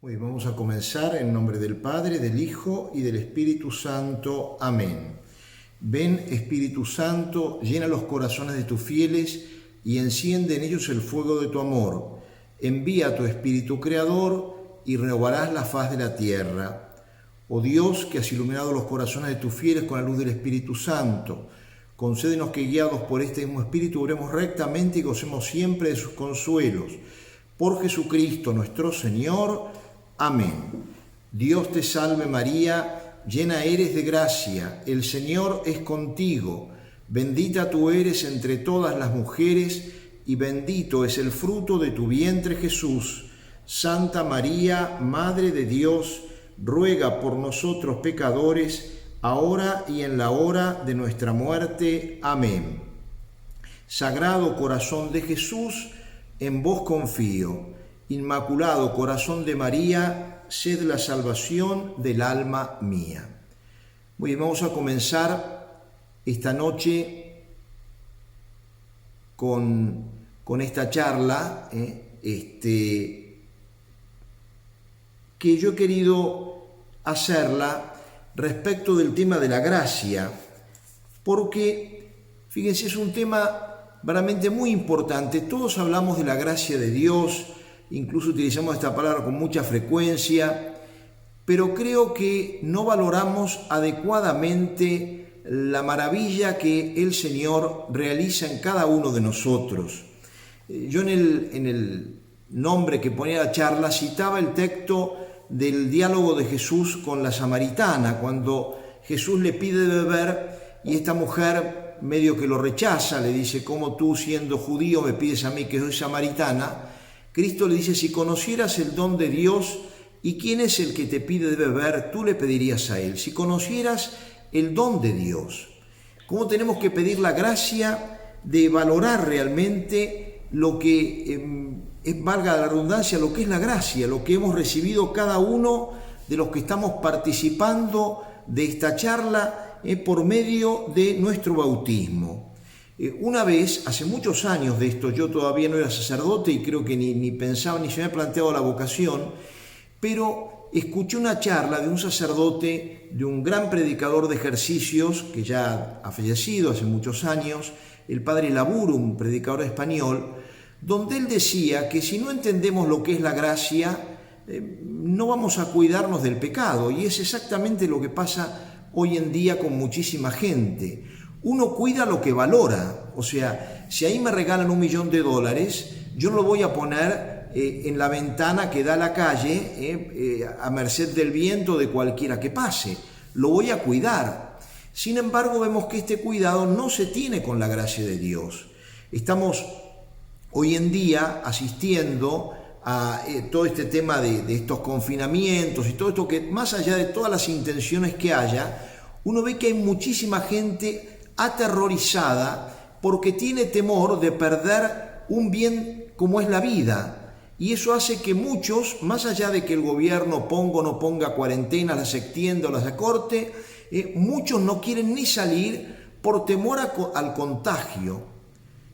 Muy bien, vamos a comenzar en nombre del Padre, del Hijo y del Espíritu Santo. Amén. Ven, Espíritu Santo, llena los corazones de tus fieles y enciende en ellos el fuego de tu amor. Envía tu Espíritu Creador y renovarás la faz de la tierra. Oh Dios, que has iluminado los corazones de tus fieles con la luz del Espíritu Santo, concédenos que, guiados por este mismo Espíritu, obremos rectamente y gocemos siempre de sus consuelos. Por Jesucristo nuestro Señor. Amén. Dios te salve María, llena eres de gracia, el Señor es contigo. Bendita tú eres entre todas las mujeres y bendito es el fruto de tu vientre Jesús. Santa María, Madre de Dios, ruega por nosotros pecadores, ahora y en la hora de nuestra muerte. Amén. Sagrado corazón de Jesús, en vos confío. Inmaculado corazón de María, sed la salvación del alma mía. Muy bien, vamos a comenzar esta noche con esta charla, que yo he querido hacerla respecto del tema de la gracia, porque, fíjense, es un tema realmente muy importante. Todos hablamos de la gracia de Dios, incluso utilizamos esta palabra con mucha frecuencia, pero creo que no valoramos adecuadamente la maravilla que el Señor realiza en cada uno de nosotros. Yo en el nombre que ponía la charla citaba el texto del diálogo de Jesús con la samaritana, cuando Jesús le pide de beber y esta mujer medio que lo rechaza, le dice: ¿cómo tú, siendo judío, me pides a mí que soy samaritana? Cristo le dice: si conocieras el don de Dios y quién es el que te pide de beber, tú le pedirías a él. Si conocieras el don de Dios, ¿cómo tenemos que pedir la gracia de valorar realmente lo que valga la redundancia, lo que es la gracia, lo que hemos recibido cada uno de los que estamos participando de esta charla por medio de nuestro bautismo? Una vez, hace muchos años de esto, yo todavía no era sacerdote y creo que ni pensaba ni se me había planteado la vocación, pero escuché una charla de un sacerdote, de un gran predicador de ejercicios que ya ha fallecido hace muchos años, el padre Laburu, un predicador español, donde él decía que si no entendemos lo que es la gracia, no vamos a cuidarnos del pecado, y es exactamente lo que pasa hoy en día con muchísima gente. Uno cuida lo que valora, o sea, si ahí me regalan $1.000.000, yo no lo voy a poner en la ventana que da a la calle, a merced del viento de cualquiera que pase, lo voy a cuidar. Sin embargo, vemos que este cuidado no se tiene con la gracia de Dios. Estamos hoy en día asistiendo a todo este tema de estos confinamientos y todo esto que, más allá de todas las intenciones que haya, uno ve que hay muchísima gente aterrorizada porque tiene temor de perder un bien como es la vida, y eso hace que muchos, más allá de que el gobierno ponga o no ponga cuarentenas, las extienda o las acorte, muchos no quieren ni salir por temor al contagio.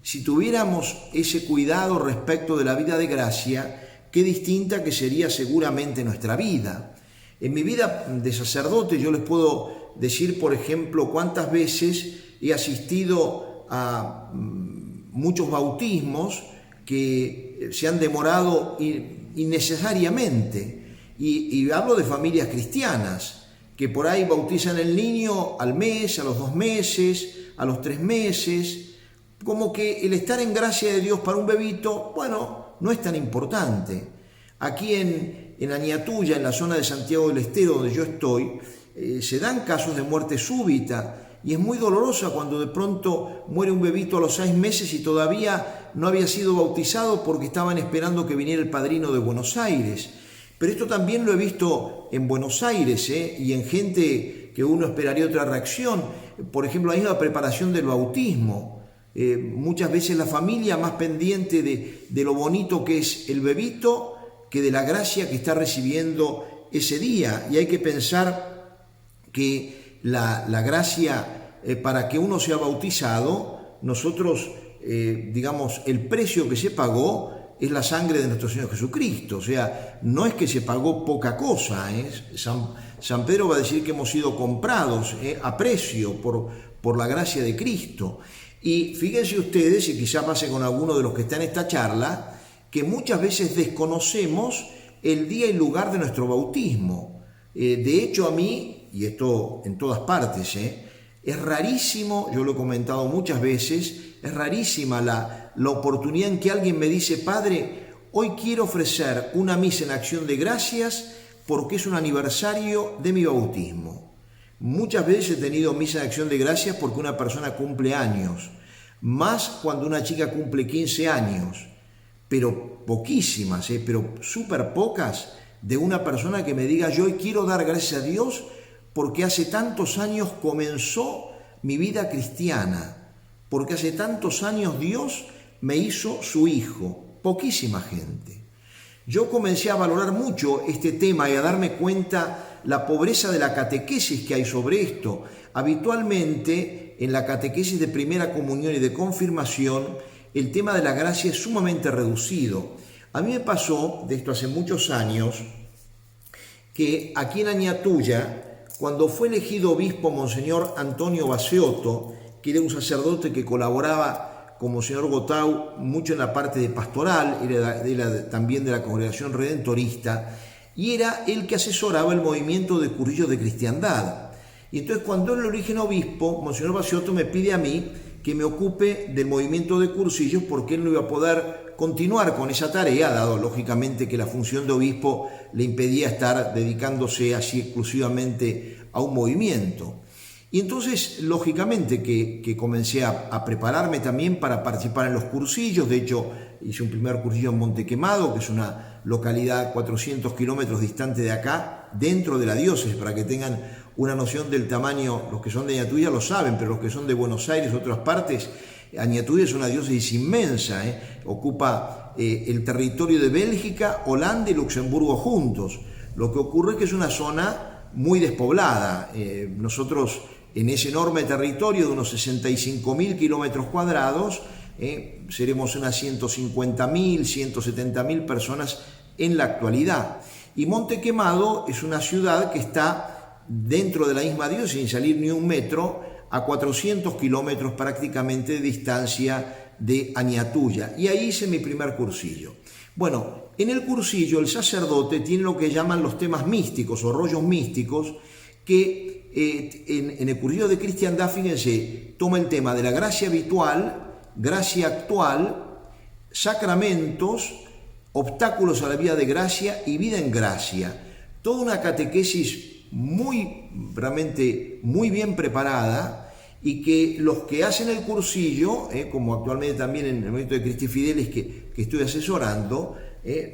Si tuviéramos ese cuidado respecto de la vida de gracia, qué distinta que sería seguramente nuestra vida. En mi vida de sacerdote yo les puedo decir, por ejemplo, cuántas veces he asistido a muchos bautismos que se han demorado innecesariamente. Y hablo de familias cristianas, que por ahí bautizan el niño al mes, a los 2 meses, a los 3 meses, como que el estar en gracia de Dios para un bebito, bueno, no es tan importante. Aquí en Añatuya, en la zona de Santiago del Estero, donde yo estoy, se dan casos de muerte súbita, y es muy dolorosa cuando de pronto muere un bebito a los 6 meses y todavía no había sido bautizado porque estaban esperando que viniera el padrino de Buenos Aires. Pero esto también lo he visto en Buenos Aires, y en gente que uno esperaría otra reacción. Por ejemplo, la misma preparación del bautismo. Muchas veces la familia más pendiente de lo bonito que es el bebito que de la gracia que está recibiendo ese día. Y hay que pensar que la gracia, para que uno sea bautizado, nosotros, digamos, el precio que se pagó es la sangre de nuestro Señor Jesucristo. O sea, no es que se pagó poca cosa. San Pedro va a decir que hemos sido comprados a precio por la gracia de Cristo. Y fíjense ustedes, y quizá pase con alguno de los que están en esta charla, que muchas veces desconocemos el día y lugar de nuestro bautismo. De hecho, a mí, y esto en todas partes, es rarísimo, yo lo he comentado muchas veces, es rarísima la oportunidad en que alguien me dice: Padre, hoy quiero ofrecer una misa en acción de gracias porque es un aniversario de mi bautismo. Muchas veces he tenido misa en acción de gracias porque una persona cumple años, más cuando una chica cumple 15 años, pero poquísimas, pero súper pocas, de una persona que me diga: yo hoy quiero dar gracias a Dios porque hace tantos años comenzó mi vida cristiana, porque hace tantos años Dios me hizo su hijo. Poquísima gente. Yo comencé a valorar mucho este tema y a darme cuenta la pobreza de la catequesis que hay sobre esto. Habitualmente en la catequesis de primera comunión y de confirmación el tema de la gracia es sumamente reducido. A mí me pasó, de esto hace muchos años, que aquí en Añatuya, cuando fue elegido obispo Monseñor Antonio Baseotto, que era un sacerdote que colaboraba con Monseñor Gotau mucho en la parte de pastoral, era también de la Congregación Redentorista, y era el que asesoraba el movimiento de cursillos de cristiandad. Y entonces, cuando él lo eligen obispo, Monseñor Baseotto me pide a mí que me ocupe del movimiento de cursillos, porque él no iba a poder continuar con esa tarea, dado lógicamente que la función de obispo le impedía estar dedicándose así exclusivamente a un movimiento. Y entonces, lógicamente, que comencé a prepararme también para participar en los cursillos. De hecho, hice un primer cursillo en Montequemado, que es una localidad 400 kilómetros distante de acá, dentro de la diócesis, para que tengan una noción del tamaño. Los que son de Añatuya lo saben, pero los que son de Buenos Aires u otras partes, Añatuya es una diócesis inmensa, ocupa el territorio de Bélgica, Holanda y Luxemburgo juntos. Lo que ocurre es que es una zona muy despoblada. Nosotros, en ese enorme territorio de unos 65.000 kilómetros cuadrados, seremos unas 150.000, 170.000 personas en la actualidad. Y Montequemado es una ciudad que está dentro de la misma diócesis, sin salir ni un metro, a 400 kilómetros prácticamente de distancia de Añatuya. Y ahí hice mi primer cursillo. Bueno, en el cursillo el sacerdote tiene lo que llaman los temas místicos o rollos místicos, que en el cursillo de cristiandad, fíjense, toma el tema de la gracia habitual, gracia actual, sacramentos, obstáculos a la vida de gracia y vida en gracia. Toda una catequesis realmente muy bien preparada, y que los que hacen el cursillo, como actualmente también en el movimiento de Cristi Fidelis que estoy asesorando,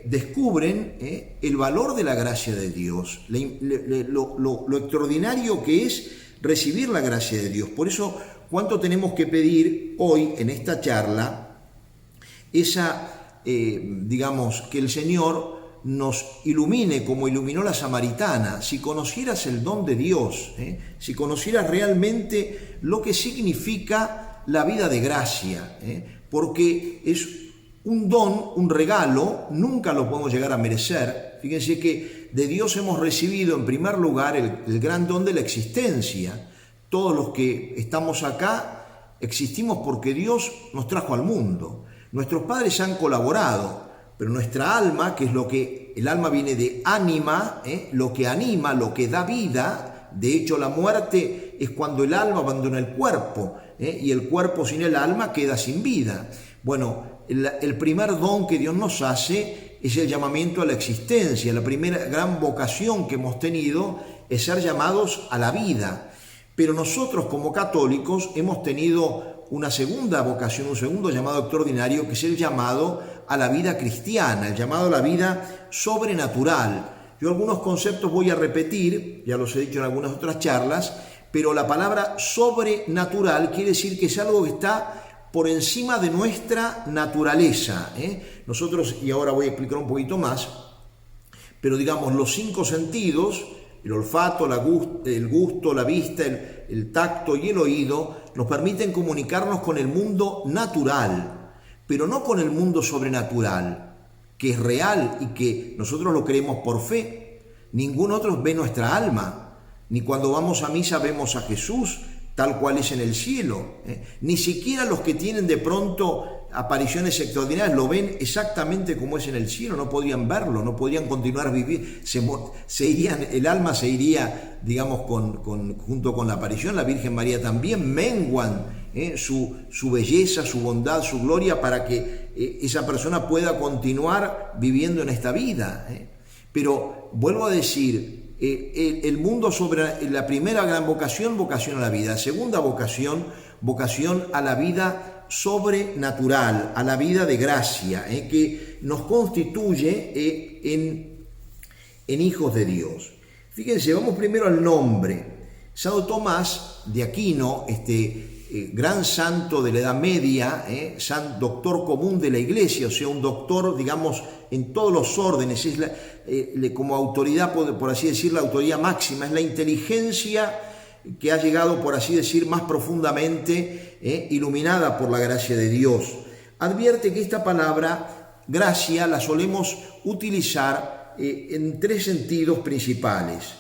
descubren el valor de la gracia de Dios, lo extraordinario que es recibir la gracia de Dios. Por eso, cuánto tenemos que pedir hoy en esta charla, digamos, que el Señor nos ilumine como iluminó la samaritana. Si conocieras el don de Dios, si conocieras realmente lo que significa la vida de gracia, porque es un don, un regalo, nunca lo podemos llegar a merecer. Fíjense que de Dios hemos recibido en primer lugar el gran don de la existencia. Todos los que estamos acá existimos porque Dios nos trajo al mundo. Nuestros padres han colaborado, pero nuestra alma, que es lo que el alma viene de ánima, lo que anima, lo que da vida. De hecho, la muerte es cuando el alma abandona el cuerpo, y el cuerpo sin el alma queda sin vida. Bueno, el primer don que Dios nos hace es el llamamiento a la existencia. La primera gran vocación que hemos tenido es ser llamados a la vida. Pero nosotros, como católicos, hemos tenido una segunda vocación, un segundo llamado extraordinario, que es el llamado a la vida cristiana, el llamado a la vida sobrenatural. Yo algunos conceptos voy a repetir, ya los he dicho en algunas otras charlas, pero la palabra sobrenatural quiere decir que es algo que está por encima de nuestra naturaleza. Nosotros, y ahora voy a explicar un poquito más, pero digamos, los 5 sentidos, el olfato, el gusto, la vista, el tacto y el oído, nos permiten comunicarnos con el mundo natural, pero no con el mundo sobrenatural. que es real y que nosotros lo creemos por fe. Ningún otro ve nuestra alma, ni cuando vamos a misa vemos a Jesús tal cual es en el cielo. Ni siquiera los que tienen de pronto apariciones extraordinarias lo ven exactamente como es en el cielo, no podrían verlo, no podrían continuar vivir, el alma se iría, digamos, junto con la aparición. La Virgen María también menguan su belleza, su bondad, su gloria, para que esa persona pueda continuar viviendo en esta vida. Pero vuelvo a decir, el mundo sobre la primera gran vocación, vocación a la vida. Segunda vocación, vocación a la vida sobrenatural, a la vida de gracia, que nos constituye en hijos de Dios. Fíjense, vamos primero al nombre. Santo Tomás de Aquino, gran santo de la Edad Media, doctor común de la Iglesia, o sea, un doctor, digamos, en todos los órdenes, es como autoridad, por así decir, la autoridad máxima, es la inteligencia que ha llegado, por así decir, más profundamente iluminada por la gracia de Dios. Advierte que esta palabra, gracia, la solemos utilizar en tres sentidos principales.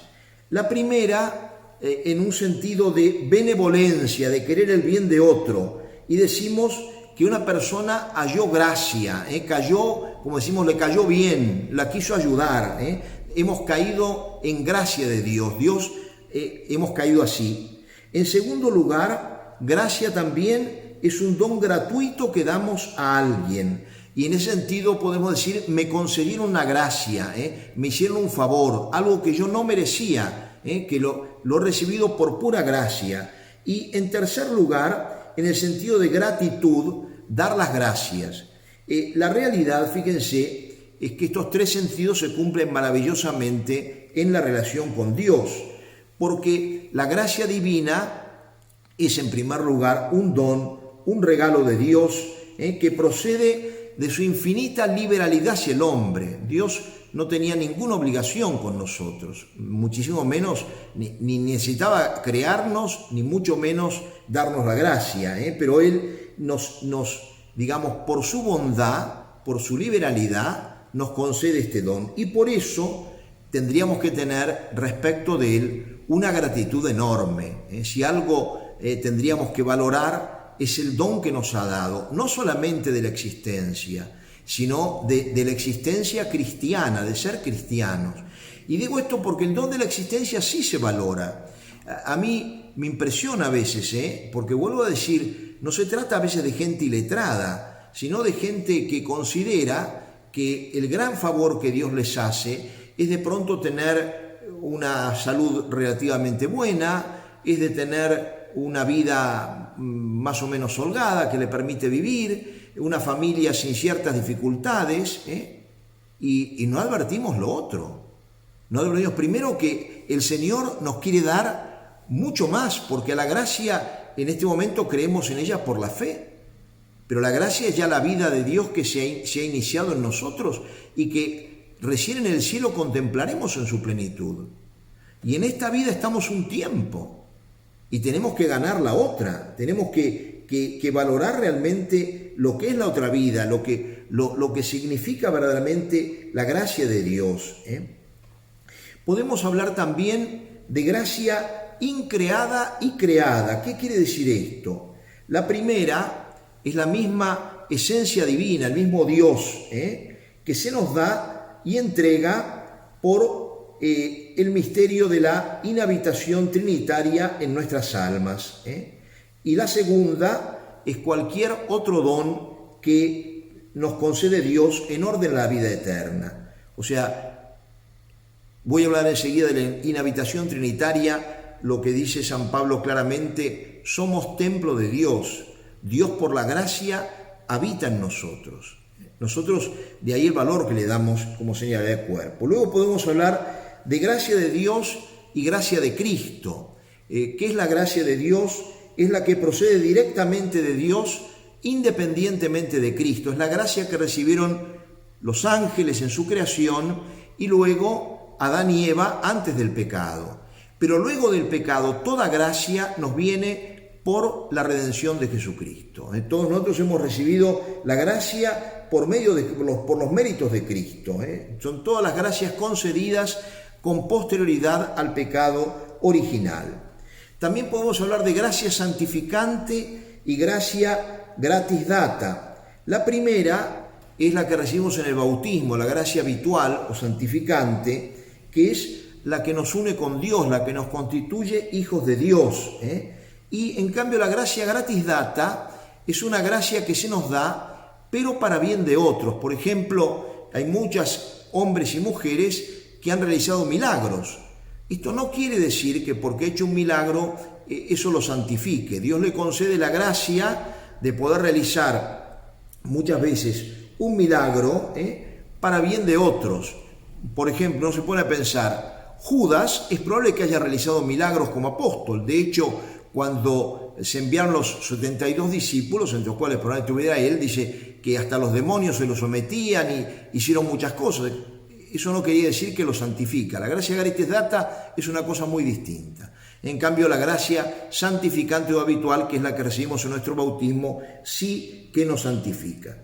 La primera, en un sentido de benevolencia, de querer el bien de otro, y decimos que una persona halló gracia, cayó, como decimos, le cayó bien, la quiso ayudar, hemos caído en gracia de Dios, hemos caído así. En segundo lugar, gracia también es un don gratuito que damos a alguien, y en ese sentido podemos decir, me concedieron una gracia, me hicieron un favor, algo que yo no merecía, que lo he recibido por pura gracia. Y en tercer lugar, en el sentido de gratitud, dar las gracias. La realidad, fíjense, es que estos tres sentidos se cumplen maravillosamente en la relación con Dios, porque la gracia divina es en primer lugar un don, un regalo de Dios, que procede de su infinita liberalidad hacia el hombre. Dios no tenía ninguna obligación con nosotros, muchísimo menos, ni necesitaba crearnos, ni mucho menos darnos la gracia, pero Él nos, digamos, por su bondad, por su liberalidad, nos concede este don. Y por eso tendríamos que tener respecto de Él una gratitud enorme. Si algo tendríamos que valorar es el don que nos ha dado, no solamente de la existencia, sino de la existencia cristiana, de ser cristianos. Y digo esto porque el don de la existencia sí se valora. A mí me impresiona a veces, porque vuelvo a decir, no se trata a veces de gente iletrada, sino de gente que considera que el gran favor que Dios les hace es de pronto tener una salud relativamente buena, es de tener una vida más o menos holgada que le permite vivir, una familia sin ciertas dificultades, y no advertimos lo otro. No advertimos primero que el Señor nos quiere dar mucho más, porque a la gracia en este momento creemos en ella por la fe, pero la gracia es ya la vida de Dios que se ha iniciado en nosotros y que recién en el cielo contemplaremos en su plenitud. Y en esta vida estamos un tiempo y tenemos que ganar la otra, tenemos que valorar realmente lo que es la otra vida, lo que significa verdaderamente la gracia de Dios. Podemos hablar también de gracia increada y creada. ¿Qué quiere decir esto? La primera es la misma esencia divina, el mismo Dios, que se nos da y entrega por el misterio de la inhabitación trinitaria en nuestras almas. Y la segunda es cualquier otro don que nos concede Dios en orden a la vida eterna. O sea, voy a hablar enseguida de la inhabitación trinitaria, lo que dice San Pablo claramente, somos templo de Dios. Dios por la gracia habita en nosotros. Nosotros, de ahí el valor que le damos como señal de cuerpo. Luego podemos hablar de gracia de Dios y gracia de Cristo. ¿Qué es la gracia de Dios? Es la que procede directamente de Dios, independientemente de Cristo. Es la gracia que recibieron los ángeles en su creación y luego Adán y Eva antes del pecado. Pero luego del pecado, toda gracia nos viene por la redención de Jesucristo. Todos nosotros hemos recibido la gracia por los méritos de Cristo. Son todas las gracias concedidas con posterioridad al pecado original. También podemos hablar de gracia santificante y gracia gratis data. La primera es la que recibimos en el bautismo, la gracia habitual o santificante, que es la que nos une con Dios, la que nos constituye hijos de Dios. Y en cambio la gracia gratis data es una gracia que se nos da, pero para bien de otros. Por ejemplo, hay muchos hombres y mujeres que han realizado milagros. Esto no quiere decir que porque ha hecho un milagro eso lo santifique. Dios le concede la gracia de poder realizar muchas veces un milagro para bien de otros. Por ejemplo, uno se pone a pensar, Judas es probable que haya realizado milagros como apóstol. De hecho, cuando se enviaron los 72 discípulos, entre los cuales probablemente hubiera él, dice que hasta los demonios se lo sometían y hicieron muchas cosas. Eso no quería decir que lo santifica. La gracia gratis data es una cosa muy distinta. En cambio, la gracia santificante o habitual, que es la que recibimos en nuestro bautismo, sí que nos santifica.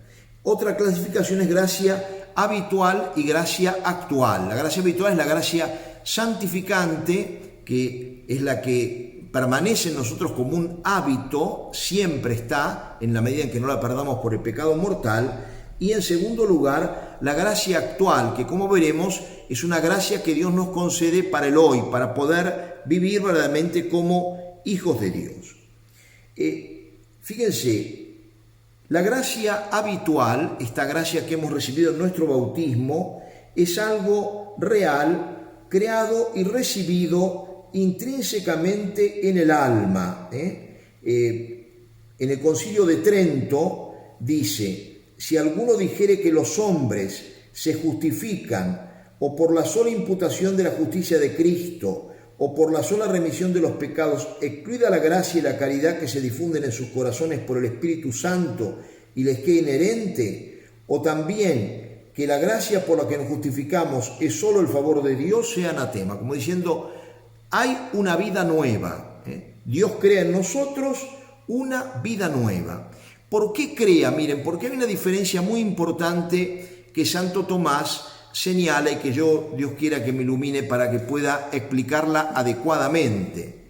Otra clasificación es gracia habitual y gracia actual. La gracia habitual es la gracia santificante, que es la que permanece en nosotros como un hábito, siempre está, en la medida en que no la perdamos por el pecado mortal. Y en segundo lugar, la gracia actual, que como veremos es una gracia que Dios nos concede para el hoy, para poder vivir verdaderamente como hijos de Dios. Fíjense, la gracia habitual, esta gracia que hemos recibido en nuestro bautismo, es algo real, creado y recibido intrínsecamente en el alma. En el Concilio de Trento dice: si alguno dijere que los hombres se justifican o por la sola imputación de la justicia de Cristo o por la sola remisión de los pecados, excluida la gracia y la caridad que se difunden en sus corazones por el Espíritu Santo y les quede inherente, o también que la gracia por la que nos justificamos es solo el favor de Dios, sea anatema. Como diciendo, hay una vida nueva. Dios crea en nosotros una vida nueva. ¿Por qué crea? Miren, porque hay una diferencia muy importante que Santo Tomás señala y que Dios quiera que me ilumine para que pueda explicarla adecuadamente.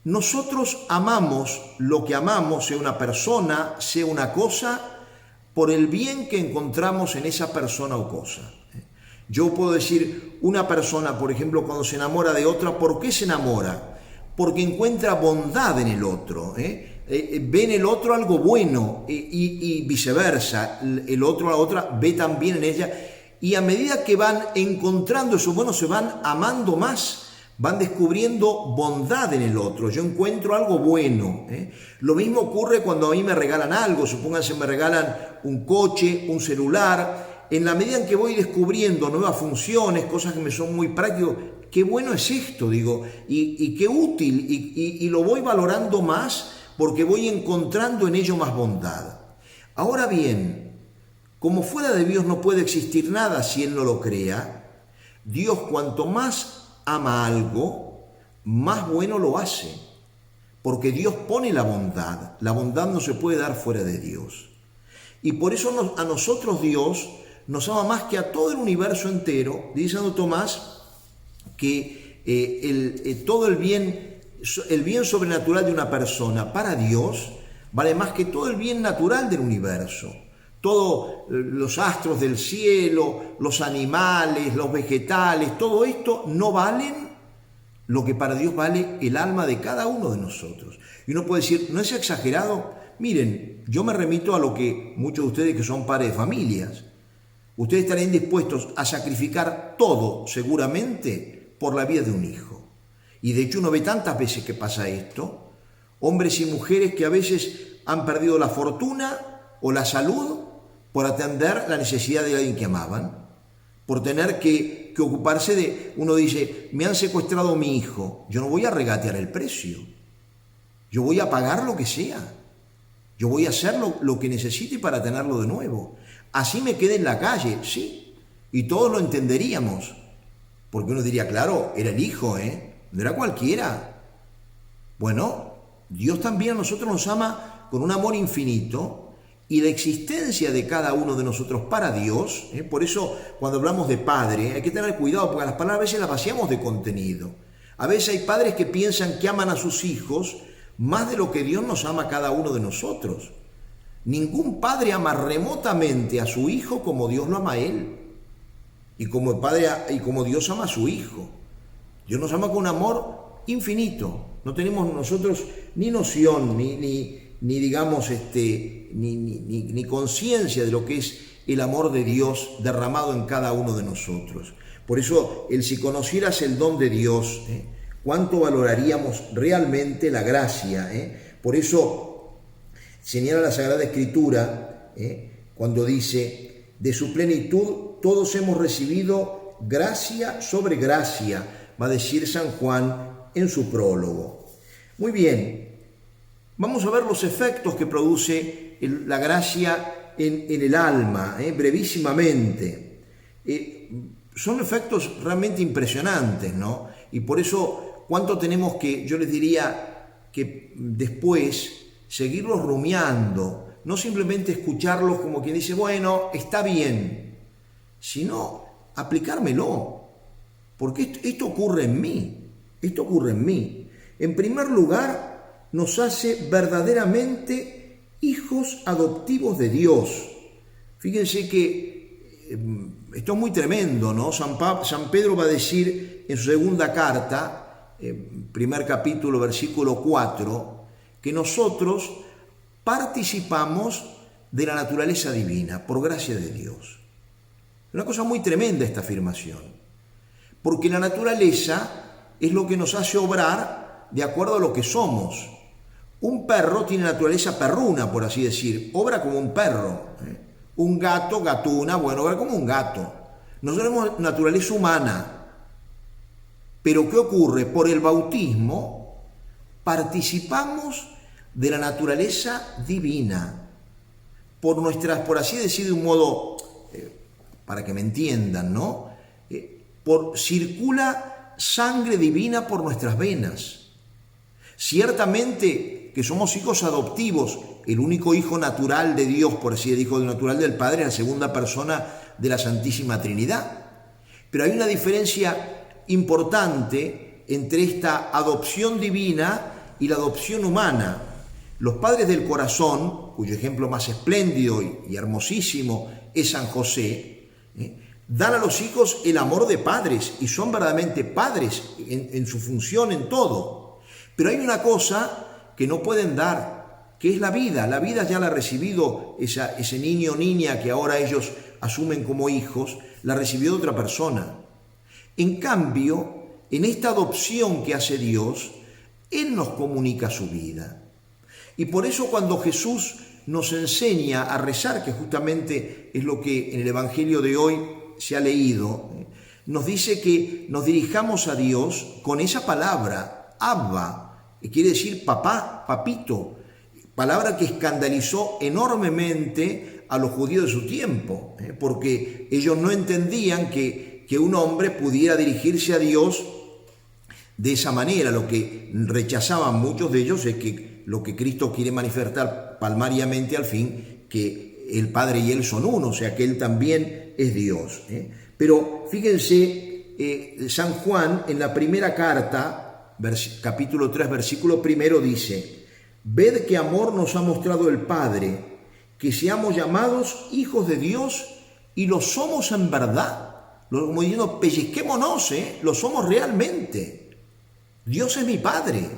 Nosotros amamos lo que amamos, sea una persona, sea una cosa, por el bien que encontramos en esa persona o cosa. Yo puedo decir, una persona, por ejemplo, cuando se enamora de otra, ¿por qué se enamora? Porque encuentra bondad en el otro, ve en el otro algo bueno y viceversa, el otro a la otra ve también en ella, y a medida que van encontrando eso bueno se van amando más, van descubriendo bondad en el otro. Yo encuentro algo bueno. Lo mismo ocurre cuando a mí me regalan algo, supónganse me regalan un coche, un celular. En la medida en que voy descubriendo nuevas funciones, cosas que me son muy prácticas, qué bueno es esto, digo, y qué útil, y lo voy valorando más porque voy encontrando en ello más bondad. Ahora bien, como fuera de Dios no puede existir nada si Él no lo crea, Dios cuanto más ama algo, más bueno lo hace, porque Dios pone la bondad no se puede dar fuera de Dios. Y por eso a nosotros Dios nos ama más que a todo el universo entero. Dice Santo Tomás que todo el bien sobrenatural de una persona para Dios vale más que todo el bien natural del universo. Todos los astros del cielo, los animales, los vegetales, todo esto no valen lo que para Dios vale el alma de cada uno de nosotros. Y uno puede decir, ¿no es exagerado? Miren, yo me remito a lo que muchos de ustedes que son padres de familias, ustedes estarían dispuestos a sacrificar todo, seguramente, por la vida de un hijo. Y de hecho uno ve tantas veces que pasa esto, hombres y mujeres que a veces han perdido la fortuna o la salud por atender la necesidad de alguien que amaban, por tener que ocuparse de, uno dice, me han secuestrado a mi hijo, yo no voy a regatear el precio, yo voy a pagar lo que sea, yo voy a hacer lo que necesite para tenerlo de nuevo. Así me quede en la calle, sí, y todos lo entenderíamos, porque uno diría, claro, era el hijo, no era cualquiera. Bueno, Dios también a nosotros nos ama con un amor infinito, y la existencia de cada uno de nosotros para Dios, por eso cuando hablamos de padre hay que tener cuidado, porque las palabras a veces las vaciamos de contenido. A veces hay padres que piensan que aman a sus hijos más de lo que Dios nos ama a cada uno de nosotros. Ningún padre ama remotamente a su hijo como Dios lo ama a él, y como el padre y como Dios ama a su hijo. Dios nos ama con un amor infinito. No tenemos nosotros ni noción, ni digamos, ni conciencia de lo que es el amor de Dios derramado en cada uno de nosotros. Por eso, si conocieras el don de Dios, ¿cuánto valoraríamos realmente la gracia? Por eso señala la Sagrada Escritura, cuando dice, de su plenitud todos hemos recibido gracia sobre gracia, va a decir San Juan en su prólogo. Muy bien. Vamos a ver los efectos que produce la gracia en el alma, brevísimamente. Son efectos realmente impresionantes, ¿no? Y por eso, ¿cuánto tenemos que, yo les diría, que después seguirlos rumiando, no simplemente escucharlos como quien dice, bueno, está bien, sino aplicármelo, porque esto ocurre en mí, En primer lugar, nos hace verdaderamente hijos adoptivos de Dios. Fíjense que esto es muy tremendo, ¿no? San Pedro va a decir en su segunda carta, primer capítulo, versículo 4, que nosotros participamos de la naturaleza divina por gracia de Dios. Es una cosa muy tremenda esta afirmación, porque la naturaleza es lo que nos hace obrar de acuerdo a lo que somos. Un perro tiene naturaleza perruna, por así decir, obra como un perro. Un gato, gatuna, bueno, obra como un gato. Nosotros tenemos naturaleza humana. Pero ¿qué ocurre? Por el bautismo participamos de la naturaleza divina. Por así decir de un modo, para que me entiendan, ¿no? Circula sangre divina por nuestras venas. Ciertamente que somos hijos adoptivos, el único hijo natural de Dios, por así decirlo, hijo natural del Padre, la segunda persona de la Santísima Trinidad. Pero hay una diferencia importante entre esta adopción divina y la adopción humana. Los padres del corazón, cuyo ejemplo más espléndido y hermosísimo es San José, dan a los hijos el amor de padres y son verdaderamente padres en su función, en todo. Pero hay una cosa que no pueden dar, que es la vida. La vida ya la ha recibido ese niño o niña que ahora ellos asumen como hijos, la recibió de otra persona. En cambio, en esta adopción que hace Dios, Él nos comunica su vida. Y por eso cuando Jesús nos enseña a rezar, que justamente es lo que en el Evangelio de hoy se ha leído, nos dice que nos dirijamos a Dios con esa palabra, Abba, que quiere decir papá, papito, palabra que escandalizó enormemente a los judíos de su tiempo, porque ellos no entendían que un hombre pudiera dirigirse a Dios de esa manera. Lo que rechazaban muchos de ellos es que lo que Cristo quiere manifestar palmariamente al fin, que el Padre y Él son uno, o sea que Él también es Dios. Pero fíjense, San Juan en la primera carta, capítulo 3, versículo 1 dice, ved qué amor nos ha mostrado el Padre, que seamos llamados hijos de Dios, y lo somos en verdad. Como diciendo, pellizquémonos, lo somos realmente. Dios es mi Padre.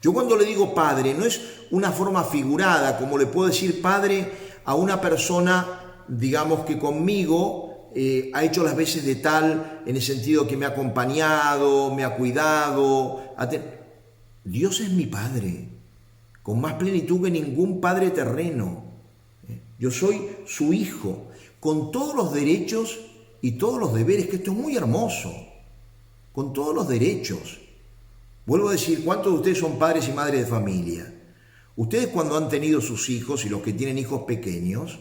Yo cuando le digo Padre, no es una forma figurada, como le puedo decir Padre a una persona, digamos que conmigo, ha hecho las veces de tal, en el sentido que me ha acompañado, me ha cuidado. Dios es mi Padre, con más plenitud que ningún padre terreno. Yo soy su hijo, con todos los derechos y todos los deberes, que esto es muy hermoso, con todos los derechos. Vuelvo a decir, ¿cuántos de ustedes son padres y madres de familia? Ustedes cuando han tenido sus hijos, y los que tienen hijos pequeños,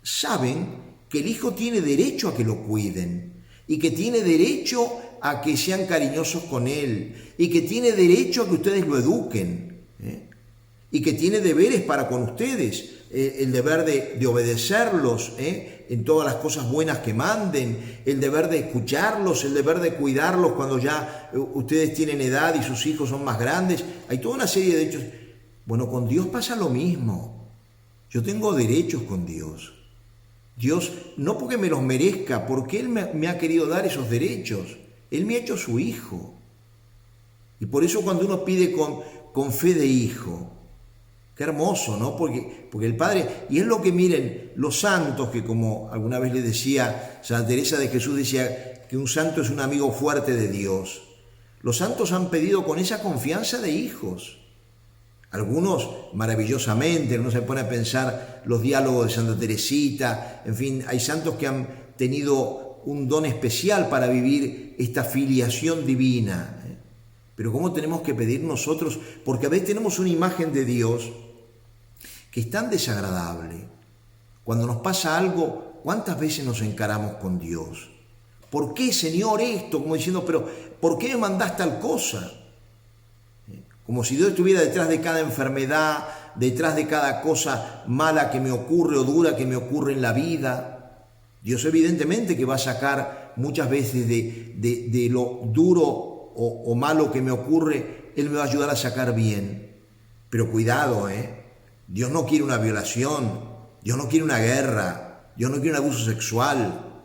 saben que el hijo tiene derecho a que lo cuiden, y que tiene derecho a que sean cariñosos con él, y que tiene derecho a que ustedes lo eduquen. y que tiene deberes para con ustedes, el deber de obedecerlos en todas las cosas buenas que manden, el deber de escucharlos, el deber de cuidarlos cuando ya ustedes tienen edad y sus hijos son más grandes. Hay toda una serie de hechos. Bueno, con Dios pasa lo mismo. Yo tengo derechos con Dios. Dios, no porque me los merezca, porque Él me ha querido dar esos derechos. Él me ha hecho su hijo. Y por eso cuando uno pide con fe de hijo, qué hermoso, ¿no? Porque el Padre, y es lo que miren, los santos, que como alguna vez le decía Santa Teresa de Jesús, decía que un santo es un amigo fuerte de Dios. Los santos han pedido con esa confianza de hijos. Algunos maravillosamente, uno se pone a pensar los diálogos de Santa Teresita, en fin, hay santos que han tenido un don especial para vivir esta filiación divina. Pero ¿cómo tenemos que pedir nosotros? Porque a veces tenemos una imagen de Dios que es tan desagradable. Cuando nos pasa algo, ¿cuántas veces nos encaramos con Dios? ¿Por qué, Señor, esto? Como diciendo, pero ¿por qué me mandás tal cosa? Como si Dios estuviera detrás de cada enfermedad, detrás de cada cosa mala que me ocurre o dura que me ocurre en la vida. Dios evidentemente que va a sacar muchas veces de lo duro o malo que me ocurre, Él me va a ayudar a sacar bien. Pero cuidado, Dios no quiere una violación, Dios no quiere una guerra, Dios no quiere un abuso sexual.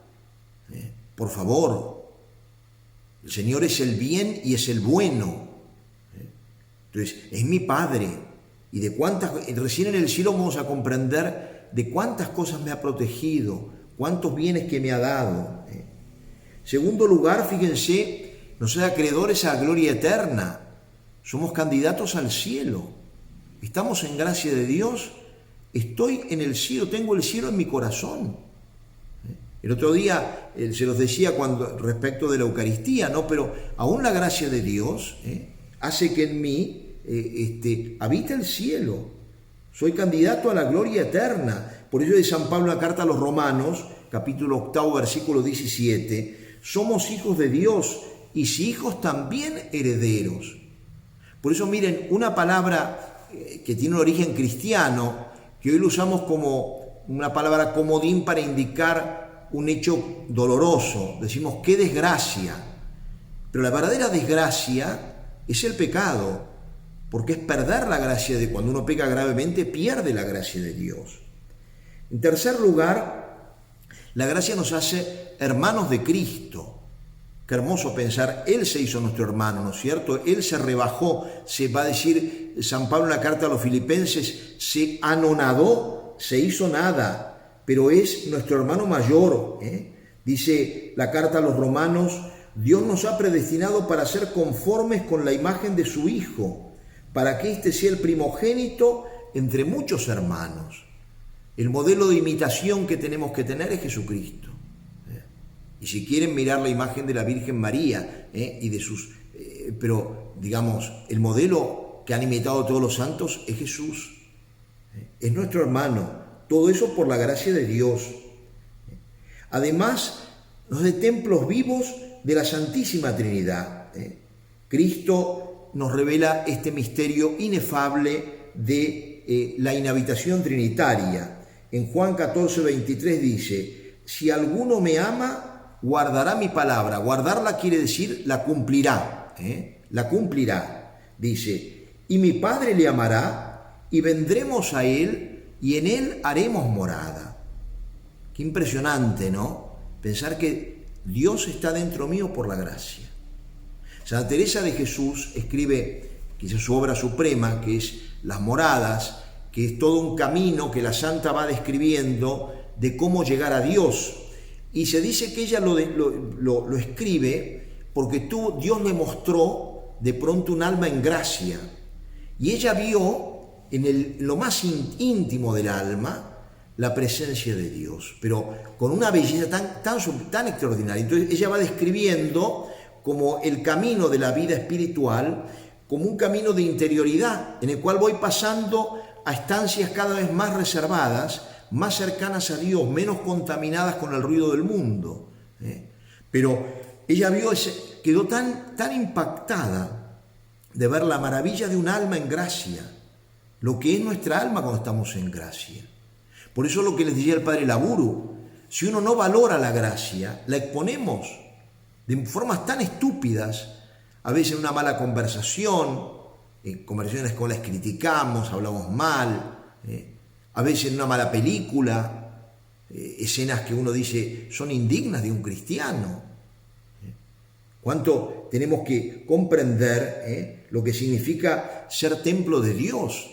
Por favor, el Señor es el bien y es el bueno. Entonces, es mi Padre, y de cuántas, recién en el cielo vamos a comprender de cuántas cosas me ha protegido, cuántos bienes que me ha dado. Segundo lugar, fíjense, nos hace acreedores a la gloria eterna. Somos candidatos al cielo. Estamos en gracia de Dios. Estoy en el cielo, tengo el cielo en mi corazón. El otro día se los decía respecto de la Eucaristía, ¿no? Pero aún la gracia de Dios hace que en mí habita el cielo. Soy candidato a la gloria eterna. Por eso de San Pablo en la carta a los Romanos, capítulo 8, versículo 17, somos hijos de Dios y si hijos también herederos. Por eso miren, una palabra que tiene un origen cristiano, que hoy lo usamos como una palabra comodín para indicar un hecho doloroso. Decimos, qué desgracia. Pero la verdadera desgracia es el pecado, porque es perder la gracia de cuando uno peca gravemente, pierde la gracia de Dios. En tercer lugar, la gracia nos hace hermanos de Cristo. Qué hermoso pensar, Él se hizo nuestro hermano, ¿no es cierto? Él se rebajó, se va a decir San Pablo en la carta a los Filipenses, se anonadó, se hizo nada, pero es nuestro hermano mayor. Dice la carta a los Romanos, Dios nos ha predestinado para ser conformes con la imagen de su Hijo, para que éste sea el primogénito entre muchos hermanos. El modelo de imitación que tenemos que tener es Jesucristo. Y si quieren mirar la imagen de la Virgen María y de sus... pero, digamos, el modelo que han imitado todos los santos es Jesús. Es nuestro hermano. Todo eso por la gracia de Dios. Además, nos da templos vivos de la Santísima Trinidad. Cristo nos revela este misterio inefable de la inhabitación trinitaria. En Juan 14, 23 dice, si alguno me ama, guardará mi palabra. Guardarla quiere decir la cumplirá. La cumplirá. Dice, y mi Padre le amará, y vendremos a él, y en él haremos morada. Qué impresionante, ¿no? Pensar que Dios está dentro mío por la gracia. Santa Teresa de Jesús escribe, quizás su obra suprema, que es Las Moradas, que es todo un camino que la santa va describiendo de cómo llegar a Dios. Y se dice que ella lo escribe porque Dios le mostró de pronto un alma en gracia. Y ella vio en lo más íntimo del alma la presencia de Dios, pero con una belleza tan extraordinaria. Entonces ella va describiendo como el camino de la vida espiritual, como un camino de interioridad, en el cual voy pasando a estancias cada vez más reservadas, más cercanas a Dios, menos contaminadas con el ruido del mundo. Pero ella quedó tan impactada de ver la maravilla de un alma en gracia, lo que es nuestra alma cuando estamos en gracia. Por eso lo que les decía el padre Laburu, si uno no valora la gracia, la exponemos de formas tan estúpidas, a veces en una mala conversación, en conversaciones con las criticamos, hablamos mal, a veces en una mala película, escenas que uno dice son indignas de un cristiano. ¿Cuánto tenemos que comprender lo que significa ser templo de Dios?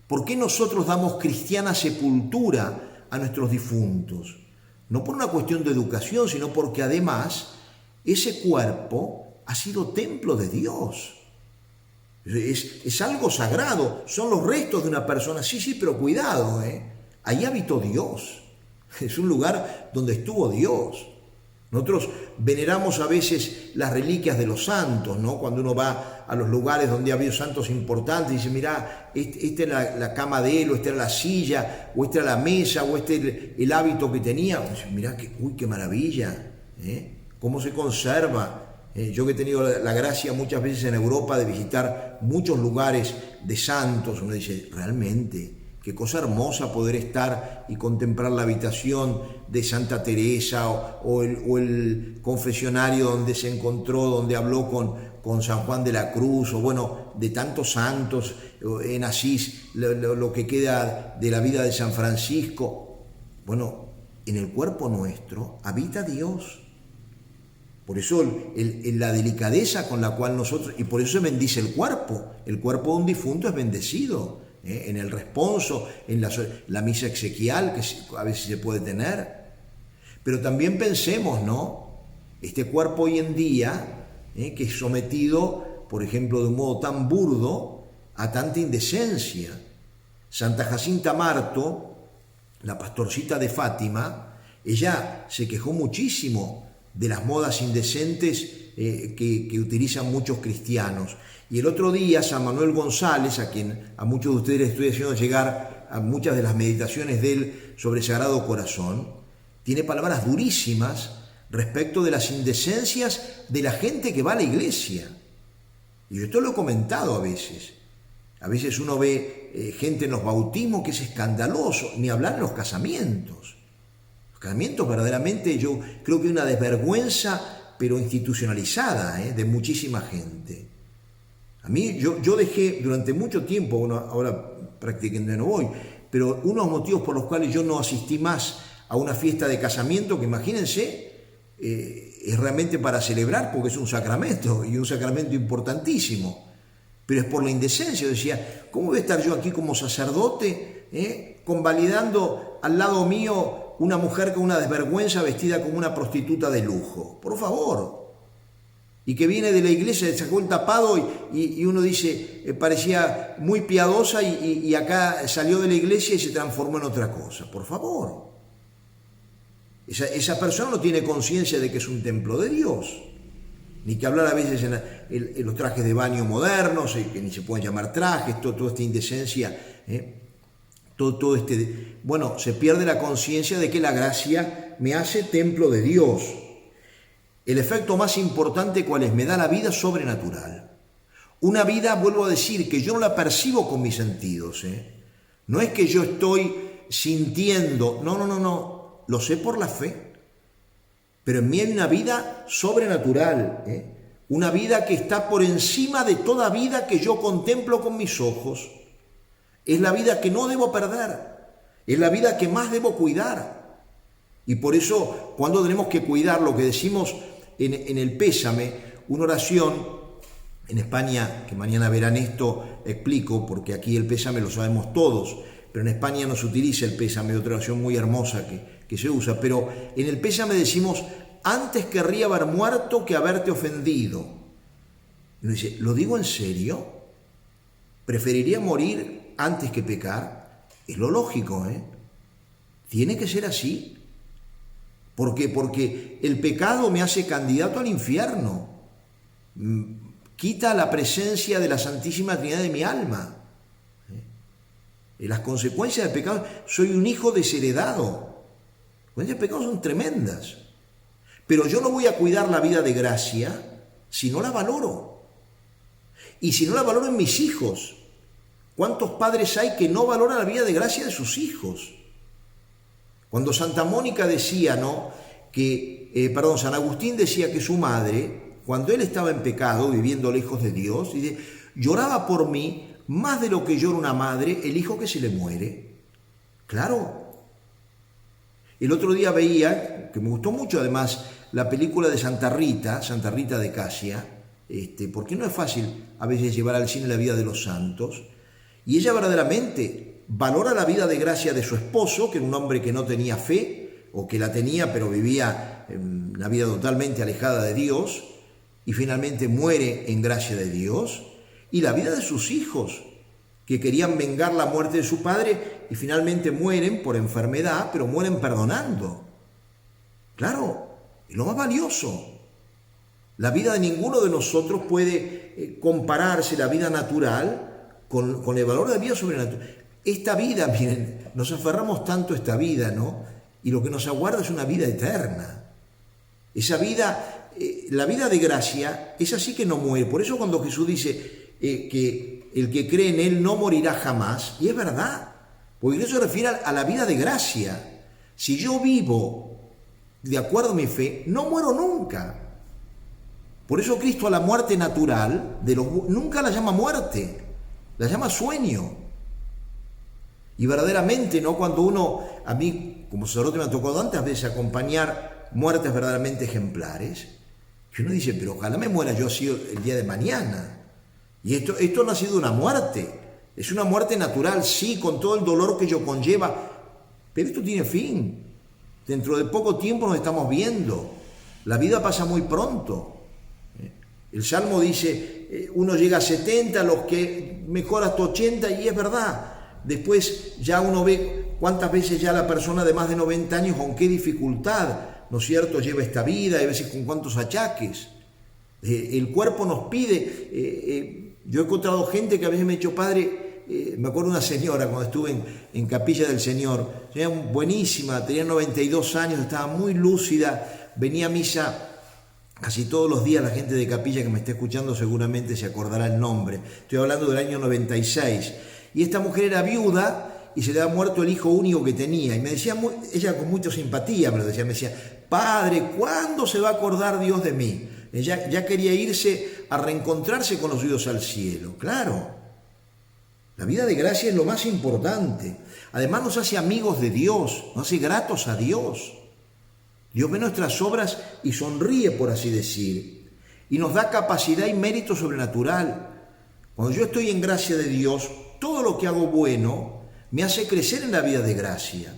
¿Por qué nosotros damos cristiana sepultura a nuestros difuntos? No por una cuestión de educación, sino porque además ese cuerpo ha sido templo de Dios. Es algo sagrado, son los restos de una persona. Sí, pero cuidado, ahí habitó Dios. Es un lugar donde estuvo Dios. Nosotros veneramos a veces las reliquias de los santos, ¿no? Cuando uno va a los lugares donde ha habido santos importantes y dice, mirá, esta era la cama de él, o esta era la silla, o esta era la mesa, o este era el hábito que tenía. Dice, mirá, qué maravilla, cómo se conserva. Yo que he tenido la gracia muchas veces en Europa de visitar muchos lugares de santos, uno dice, realmente, qué cosa hermosa poder estar y contemplar la habitación de Santa Teresa o el confesionario donde se encontró, donde habló con San Juan de la Cruz, o bueno, de tantos santos, en Asís, lo que queda de la vida de San Francisco. Bueno, en el cuerpo nuestro habita Dios. Por eso la delicadeza con la cual nosotros, y por eso se bendice el cuerpo de un difunto es bendecido. En el responso, en la misa exequial que a veces se puede tener. Pero también pensemos, ¿no? Este cuerpo hoy en día, que es sometido, por ejemplo, de un modo tan burdo a tanta indecencia. Santa Jacinta Marto, la pastorcita de Fátima, ella se quejó muchísimo de las modas indecentes que utilizan muchos cristianos. Y el otro día San Manuel González, a quien a muchos de ustedes les estoy haciendo llegar a muchas de las meditaciones de él sobre Sagrado Corazón, tiene palabras durísimas respecto de las indecencias de la gente que va a la iglesia. Y yo esto lo he comentado a veces. A veces uno ve gente en los bautismos que es escandaloso, ni hablar en los casamientos. Los casamientos verdaderamente yo creo que hay una desvergüenza, pero institucionalizada, de muchísima gente. A mí, yo dejé durante mucho tiempo, bueno, ahora prácticamente no voy, pero unos motivos por los cuales yo no asistí más a una fiesta de casamiento, que imagínense, es realmente para celebrar porque es un sacramento, y un sacramento importantísimo, pero es por la indecencia. Yo decía, ¿cómo voy a estar yo aquí como sacerdote, convalidando al lado mío una mujer con una desvergüenza vestida como una prostituta de lujo? Por favor. Y que viene de la iglesia, se sacó el tapado y uno dice, parecía muy piadosa y acá salió de la iglesia y se transformó en otra cosa. Por favor. Esa persona no tiene conciencia de que es un templo de Dios. Ni que hablar a veces en los trajes de baño modernos, que ni se pueden llamar trajes, toda esta indecencia, todo este... Bueno, se pierde la conciencia de que la gracia me hace templo de Dios. El efecto más importante, ¿cuál es? Me da la vida sobrenatural. Una vida, vuelvo a decir, que yo no la percibo con mis sentidos. No es que yo estoy sintiendo, no, lo sé por la fe. Pero en mí hay una vida sobrenatural, una vida que está por encima de toda vida que yo contemplo con mis ojos. Es la vida que no debo perder, es la vida que más debo cuidar. Y por eso, cuando tenemos que cuidar lo que decimos en el pésame, una oración, en España, que mañana verán esto, explico, porque aquí el pésame lo sabemos todos, pero en España no se utiliza el pésame, otra oración muy hermosa que se usa, pero en el pésame decimos, antes querría haber muerto que haberte ofendido. Y uno dice, ¿lo digo en serio? ¿Preferiría morir antes que pecar? Es lo lógico, Tiene que ser así. ¿Por qué? Porque el pecado me hace candidato al infierno. Quita la presencia de la Santísima Trinidad de mi alma. Las consecuencias del pecado, soy un hijo desheredado. Las consecuencias del pecado son tremendas. Pero yo no voy a cuidar la vida de gracia si no la valoro. Y si no la valoro en mis hijos. ¿Cuántos padres hay que no valoran la vida de gracia de sus hijos? Cuando Santa Mónica decía, ¿no? San Agustín decía que su madre, cuando él estaba en pecado, viviendo lejos de Dios, dice, lloraba por mí más de lo que llora una madre el hijo que se le muere. Claro. El otro día veía, que me gustó mucho además, la película de Santa Rita de Casia, porque no es fácil a veces llevar al cine la vida de los santos, y ella verdaderamente valora la vida de gracia de su esposo, que era un hombre que no tenía fe, o que la tenía pero vivía una vida totalmente alejada de Dios, y finalmente muere en gracia de Dios, y la vida de sus hijos, que querían vengar la muerte de su padre y finalmente mueren por enfermedad, pero mueren perdonando. Claro, es lo más valioso. La vida de ninguno de nosotros puede compararse, la vida natural, con el valor de la vida sobrenatural. Esta vida, miren, nos aferramos tanto a esta vida, ¿no? Y lo que nos aguarda es una vida eterna. Esa vida, la vida de gracia, es así que no muere. Por eso cuando Jesús dice que el que cree en Él no morirá jamás, y es verdad, porque eso se refiere a la vida de gracia. Si yo vivo de acuerdo a mi fe, no muero nunca. Por eso Cristo a la muerte natural nunca la llama muerte, la llama sueño. Y verdaderamente, ¿no? Cuando a mí como sacerdote me ha tocado tantas veces acompañar muertes verdaderamente ejemplares, que uno dice, pero ojalá me muera yo así el día de mañana. Y esto no ha sido una muerte, es una muerte natural, sí, con todo el dolor que ello conlleva, pero esto tiene fin. Dentro de poco tiempo nos estamos viendo, la vida pasa muy pronto. El Salmo dice, uno llega a 70, los que mejor hasta 80, y es verdad. Después ya uno ve cuántas veces ya la persona de más de 90 años, con qué dificultad, ¿no es cierto?, lleva esta vida, y a veces con cuántos achaques. El cuerpo nos pide. Yo he encontrado gente que a veces me ha dicho, padre, me acuerdo de una señora cuando estuve en Capilla del Señor, era buenísima, tenía 92 años, estaba muy lúcida, venía a misa casi todos los días. La gente de Capilla que me está escuchando seguramente se acordará el nombre. Estoy hablando del año 96. Y esta mujer era viuda y se le había muerto el hijo único que tenía. Y me decía, ella con mucha simpatía me decía, padre, ¿cuándo se va a acordar Dios de mí? Ella ya quería irse a reencontrarse con los suyos al cielo. Claro, la vida de gracia es lo más importante. Además nos hace amigos de Dios, nos hace gratos a Dios. Dios ve nuestras obras y sonríe, por así decir, y nos da capacidad y mérito sobrenatural. Cuando yo estoy en gracia de Dios, todo lo que hago bueno me hace crecer en la vida de gracia.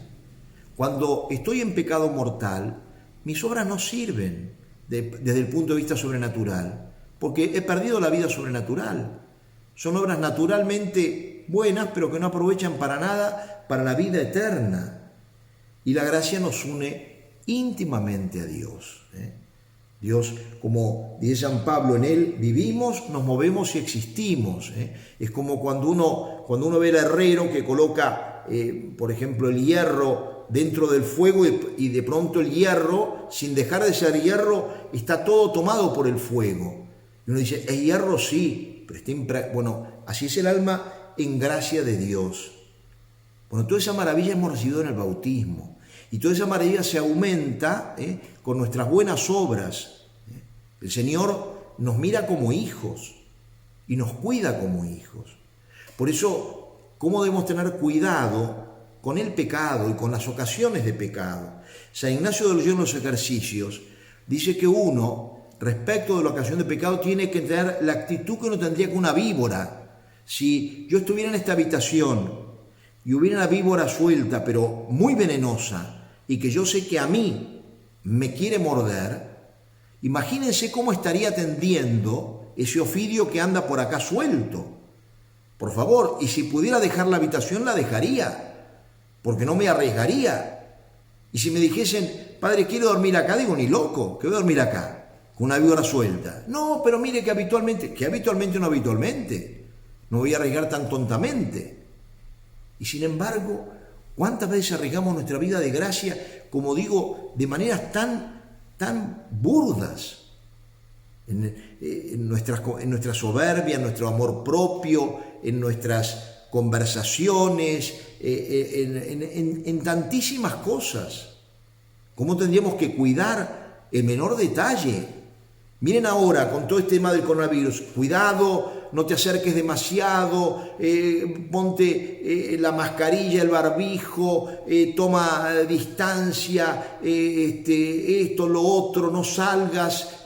Cuando estoy en pecado mortal, mis obras no sirven desde el punto de vista sobrenatural, porque he perdido la vida sobrenatural. Son obras naturalmente buenas, pero que no aprovechan para nada para la vida eterna. Y la gracia nos une íntimamente a Dios. Dios, como dice San Pablo, en Él vivimos, nos movemos y existimos. Es como cuando uno ve al herrero que coloca, por ejemplo, el hierro dentro del fuego y de pronto el hierro, sin dejar de ser hierro, está todo tomado por el fuego. Y uno dice, es hierro sí, pero bueno, así es el alma en gracia de Dios. Bueno, toda esa maravilla hemos recibido en el bautismo. Y toda esa maravilla se aumenta con nuestras buenas obras. El Señor nos mira como hijos y nos cuida como hijos. Por eso, ¿cómo debemos tener cuidado con el pecado y con las ocasiones de pecado? San Ignacio de Loyola en los ejercicios dice que uno, respecto de la ocasión de pecado, tiene que tener la actitud que uno tendría con una víbora. Si yo estuviera en esta habitación y hubiera una víbora suelta, pero muy venenosa, y que yo sé que a mí me quiere morder, imagínense cómo estaría atendiendo ese ofidio que anda por acá suelto. Por favor, y si pudiera dejar la habitación, la dejaría, porque no me arriesgaría. Y si me dijesen, padre, quiero dormir acá, digo, ni loco, que voy a dormir acá, con una víbora suelta. No, pero mire que habitualmente no habitualmente, no voy a arriesgar tan tontamente. Y sin embargo, ¿cuántas veces arriesgamos nuestra vida de gracia, como digo, de maneras tan burdas? En nuestra soberbia, en nuestro amor propio, en nuestras conversaciones, en tantísimas cosas. ¿Cómo tendríamos que cuidar el menor detalle? Miren ahora con todo este tema del coronavirus, cuidado, no te acerques demasiado, ponte la mascarilla, el barbijo, toma distancia, esto, lo otro, no salgas.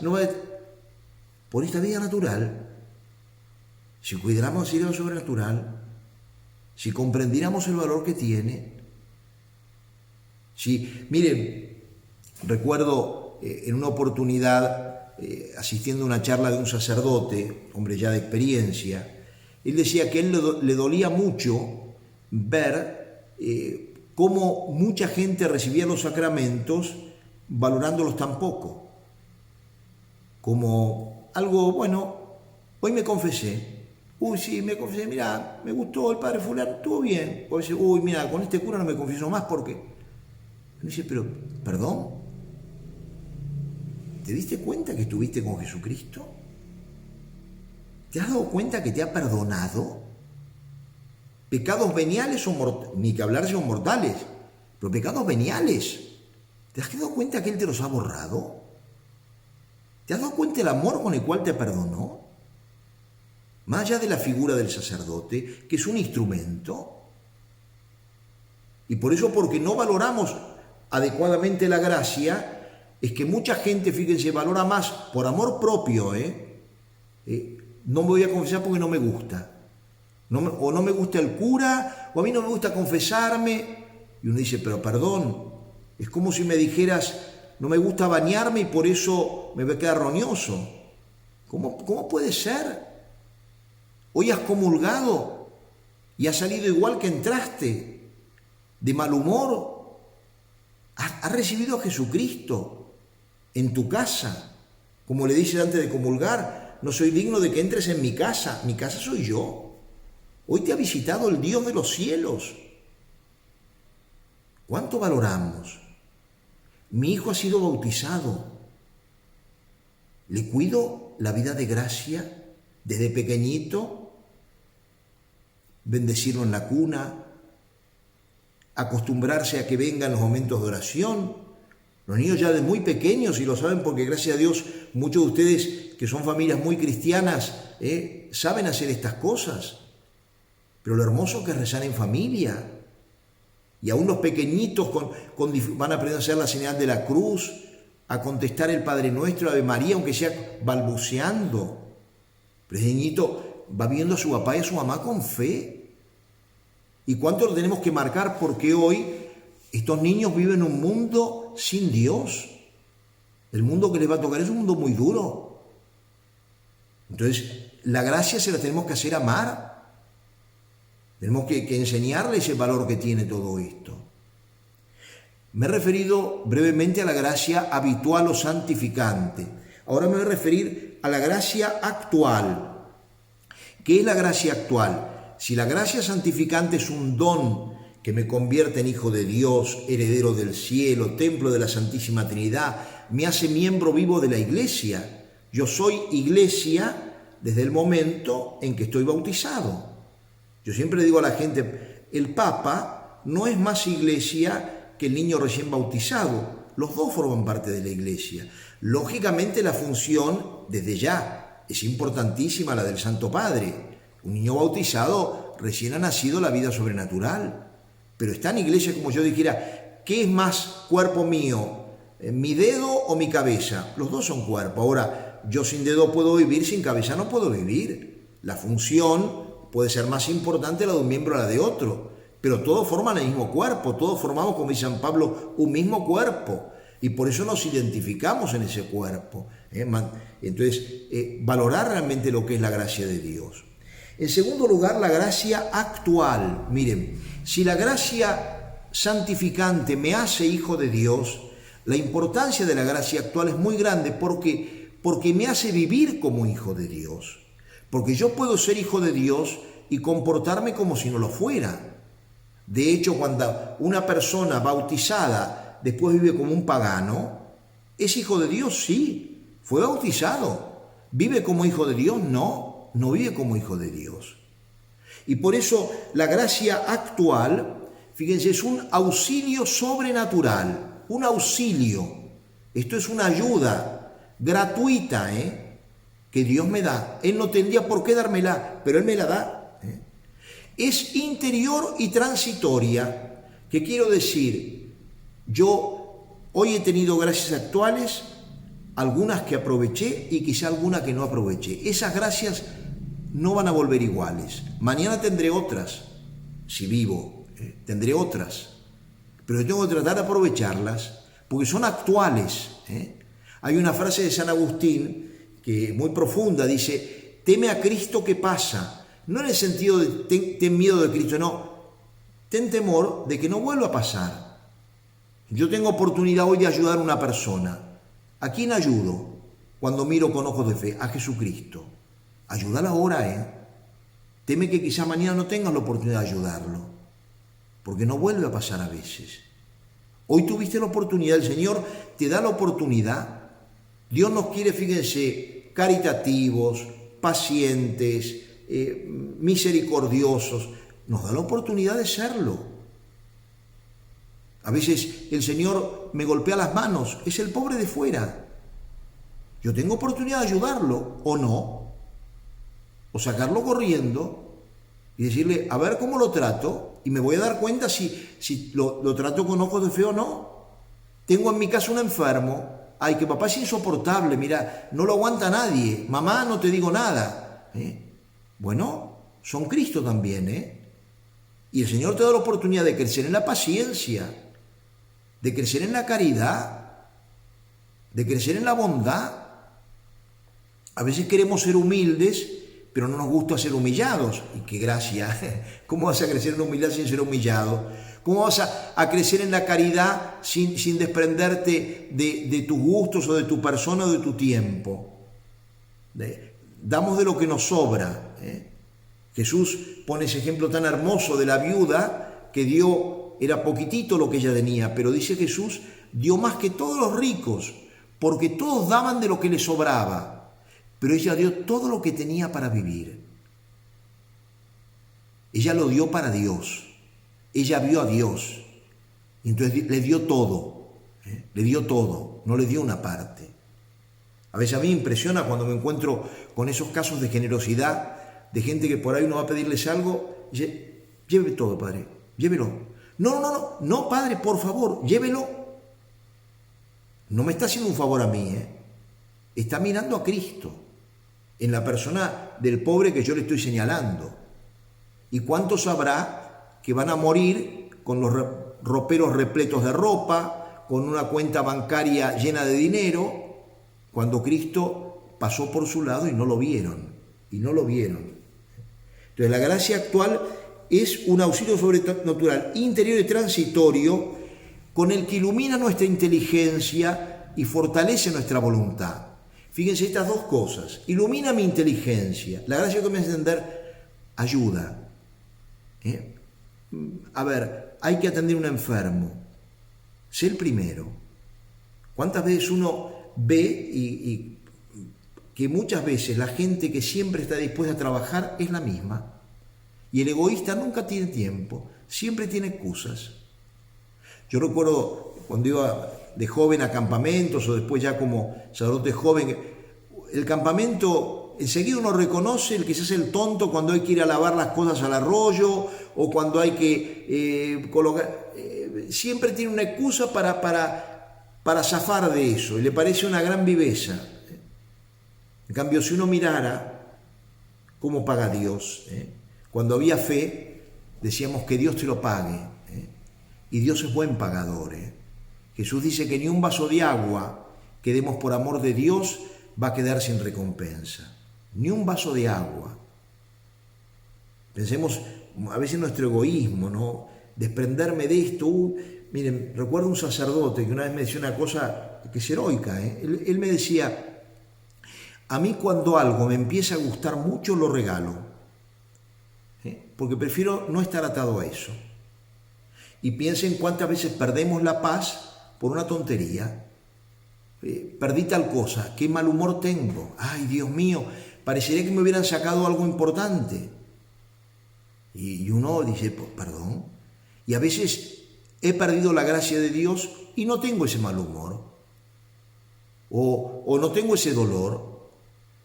Por esta vida natural, si cuidáramos de lo sobrenatural, si comprendiéramos el valor que tiene, miren, recuerdo en una oportunidad, asistiendo a una charla de un sacerdote, hombre ya de experiencia, él decía que a él le dolía mucho ver cómo mucha gente recibía los sacramentos valorándolos tan poco. Como algo, bueno, hoy me confesé. Uy, sí, me confesé, mira, me gustó el padre fulano, estuvo bien. O dice, uy, mira, con este cura no me confieso más porque... Me dice, pero, perdón, ¿te diste cuenta que estuviste con Jesucristo? ¿Te has dado cuenta que te ha perdonado? Pecados veniales o mortales, ni que hablar si son mortales, pero pecados veniales. ¿Te has dado cuenta que Él te los ha borrado? ¿Te has dado cuenta del amor con el cual te perdonó? Más allá de la figura del sacerdote, que es un instrumento. Y por eso, porque no valoramos adecuadamente la gracia, es que mucha gente, fíjense, valora más por amor propio, no me voy a confesar porque no me gusta. O no me gusta el cura, o a mí no me gusta confesarme. Y uno dice, pero perdón, es como si me dijeras, no me gusta bañarme y por eso me voy a quedar roñoso. ¿Cómo puede ser? Hoy has comulgado y has salido igual que entraste, de mal humor. Has recibido a Jesucristo en tu casa. Como le dices antes de comulgar, no soy digno de que entres en mi casa soy yo. Hoy te ha visitado el Dios de los cielos. ¿Cuánto valoramos? Mi hijo ha sido bautizado. Le cuido la vida de gracia desde pequeñito, bendecirlo en la cuna, acostumbrarse a que vengan los momentos de oración. Los niños ya de muy pequeños, y lo saben porque gracias a Dios muchos de ustedes que son familias muy cristianas saben hacer estas cosas. Pero lo hermoso que es rezar en familia. Y aún los pequeñitos van a aprender a hacer la señal de la cruz, a contestar el Padre Nuestro, Ave María, aunque sea balbuceando. Pero ese niñito va viendo a su papá y a su mamá con fe. ¿Y cuánto lo tenemos que marcar? Porque hoy estos niños viven en un mundo sin Dios. El mundo que les va a tocar es un mundo muy duro. Entonces, la gracia se la tenemos que hacer amar. Tenemos que enseñarles el valor que tiene todo esto. Me he referido brevemente a la gracia habitual o santificante. Ahora me voy a referir a la gracia actual. ¿Qué es la gracia actual? Si la gracia santificante es un don que me convierte en hijo de Dios, heredero del cielo, templo de la Santísima Trinidad, me hace miembro vivo de la Iglesia. Yo soy Iglesia desde el momento en que estoy bautizado. Yo siempre digo a la gente, el Papa no es más Iglesia que el niño recién bautizado. Los dos forman parte de la Iglesia. Lógicamente la función, desde ya, es importantísima la del Santo Padre. Un niño bautizado recién ha nacido la vida sobrenatural. Pero está en Iglesia como yo dijera, ¿qué es más cuerpo mío? ¿Mi dedo o mi cabeza? Los dos son cuerpo. Ahora, yo sin dedo puedo vivir, sin cabeza no puedo vivir. La función puede ser más importante la de un miembro a la de otro, pero todos forman el mismo cuerpo, todos formamos, como dice San Pablo, un mismo cuerpo, y por eso nos identificamos en ese cuerpo. Entonces, valorar realmente lo que es la gracia de Dios. En segundo lugar, la gracia actual. Miren, si la gracia santificante me hace hijo de Dios, la importancia de la gracia actual es muy grande porque me hace vivir como hijo de Dios. Porque yo puedo ser hijo de Dios y comportarme como si no lo fuera. De hecho, cuando una persona bautizada después vive como un pagano, ¿es hijo de Dios? Sí, fue bautizado. ¿Vive como hijo de Dios? No vive como hijo de Dios. Y por eso la gracia actual, fíjense, es un auxilio sobrenatural, un auxilio. Esto es una ayuda gratuita, que Dios me da. Él no tendría por qué dármela, pero Él me la da. Es interior y transitoria. ¿Qué quiero decir? Yo hoy he tenido gracias actuales, algunas que aproveché y quizá algunas que no aproveché. Esas gracias no van a volver iguales. Mañana tendré otras, si vivo, tendré otras. Pero yo tengo que tratar de aprovecharlas porque son actuales. Hay una frase de San Agustín que muy profunda, dice, teme a Cristo que pasa. No en el sentido de ten miedo de Cristo, no. Ten temor de que no vuelva a pasar. Yo tengo oportunidad hoy de ayudar a una persona. ¿A quién ayudo cuando miro con ojos de fe? A Jesucristo. Ayúdala ahora, Teme que quizá mañana no tengas la oportunidad de ayudarlo, porque no vuelve a pasar a veces. Hoy tuviste la oportunidad, el Señor te da la oportunidad. Dios nos quiere, fíjense, caritativos, pacientes, misericordiosos. Nos da la oportunidad de serlo. A veces el Señor me golpea las manos, es el pobre de fuera. Yo tengo oportunidad de ayudarlo, o no, o sacarlo corriendo y decirle, a ver cómo lo trato, y me voy a dar cuenta si lo trato con ojos de fe o no. Tengo en mi casa un enfermo, ay, que papá es insoportable, mira, no lo aguanta nadie, mamá, no te digo nada. Bueno, son Cristo también, Y el Señor te da la oportunidad de crecer en la paciencia, de crecer en la caridad, de crecer en la bondad. A veces queremos ser humildes, pero no nos gusta ser humillados. Y qué gracia, ¿cómo vas a crecer en la humildad sin ser humillado? ¿Cómo vas a crecer en la caridad sin desprenderte de tus gustos o de tu persona o de tu tiempo? Damos de lo que nos sobra. Jesús pone ese ejemplo tan hermoso de la viuda que dio, era poquitito lo que ella tenía, pero dice Jesús, dio más que todos los ricos, porque todos daban de lo que les sobraba. Pero ella dio todo lo que tenía para vivir. Ella lo dio para Dios. Ella vio a Dios. Y entonces le dio todo. Le dio todo. No le dio una parte. A veces a mí me impresiona cuando me encuentro con esos casos de generosidad, de gente que por ahí uno va a pedirles algo. Y dice, lleve todo, padre. Llévelo. No, padre, por favor, llévelo. No me está haciendo un favor a mí, Está mirando a Cristo en la persona del pobre que yo le estoy señalando. ¿Y cuántos habrá que van a morir con los roperos repletos de ropa, con una cuenta bancaria llena de dinero, cuando Cristo pasó por su lado y no lo vieron? Entonces la gracia actual es un auxilio sobrenatural, interior y transitorio, con el que ilumina nuestra inteligencia y fortalece nuestra voluntad. Fíjense estas dos cosas. Ilumina mi inteligencia. La gracia que me hace entender ayuda. A ver, hay que atender a un enfermo. Sé el primero. ¿Cuántas veces uno ve y que muchas veces la gente que siempre está dispuesta a trabajar es la misma? Y el egoísta nunca tiene tiempo, siempre tiene excusas. Yo recuerdo cuando iba de joven a campamentos o después ya como sacerdote joven, el campamento enseguida uno reconoce el que se hace el tonto cuando hay que ir a lavar las cosas al arroyo o cuando hay que colocar, siempre tiene una excusa para zafar de eso y le parece una gran viveza. En cambio, si uno mirara cómo paga Dios, cuando había fe decíamos que Dios te lo pague, y Dios es buen pagador. Jesús dice que ni un vaso de agua que demos por amor de Dios va a quedar sin recompensa. Ni un vaso de agua. Pensemos a veces en nuestro egoísmo, ¿no? Desprenderme de esto. Miren, recuerdo un sacerdote que una vez me decía una cosa que es heroica. Él me decía, a mí cuando algo me empieza a gustar mucho lo regalo. Porque prefiero no estar atado a eso. Y piensen cuántas veces perdemos la paz por una tontería. Perdí tal cosa, qué mal humor tengo. Ay, Dios mío, parecería que me hubieran sacado algo importante. Y uno dice, perdón. Y a veces he perdido la gracia de Dios y no tengo ese mal humor. O no tengo ese dolor.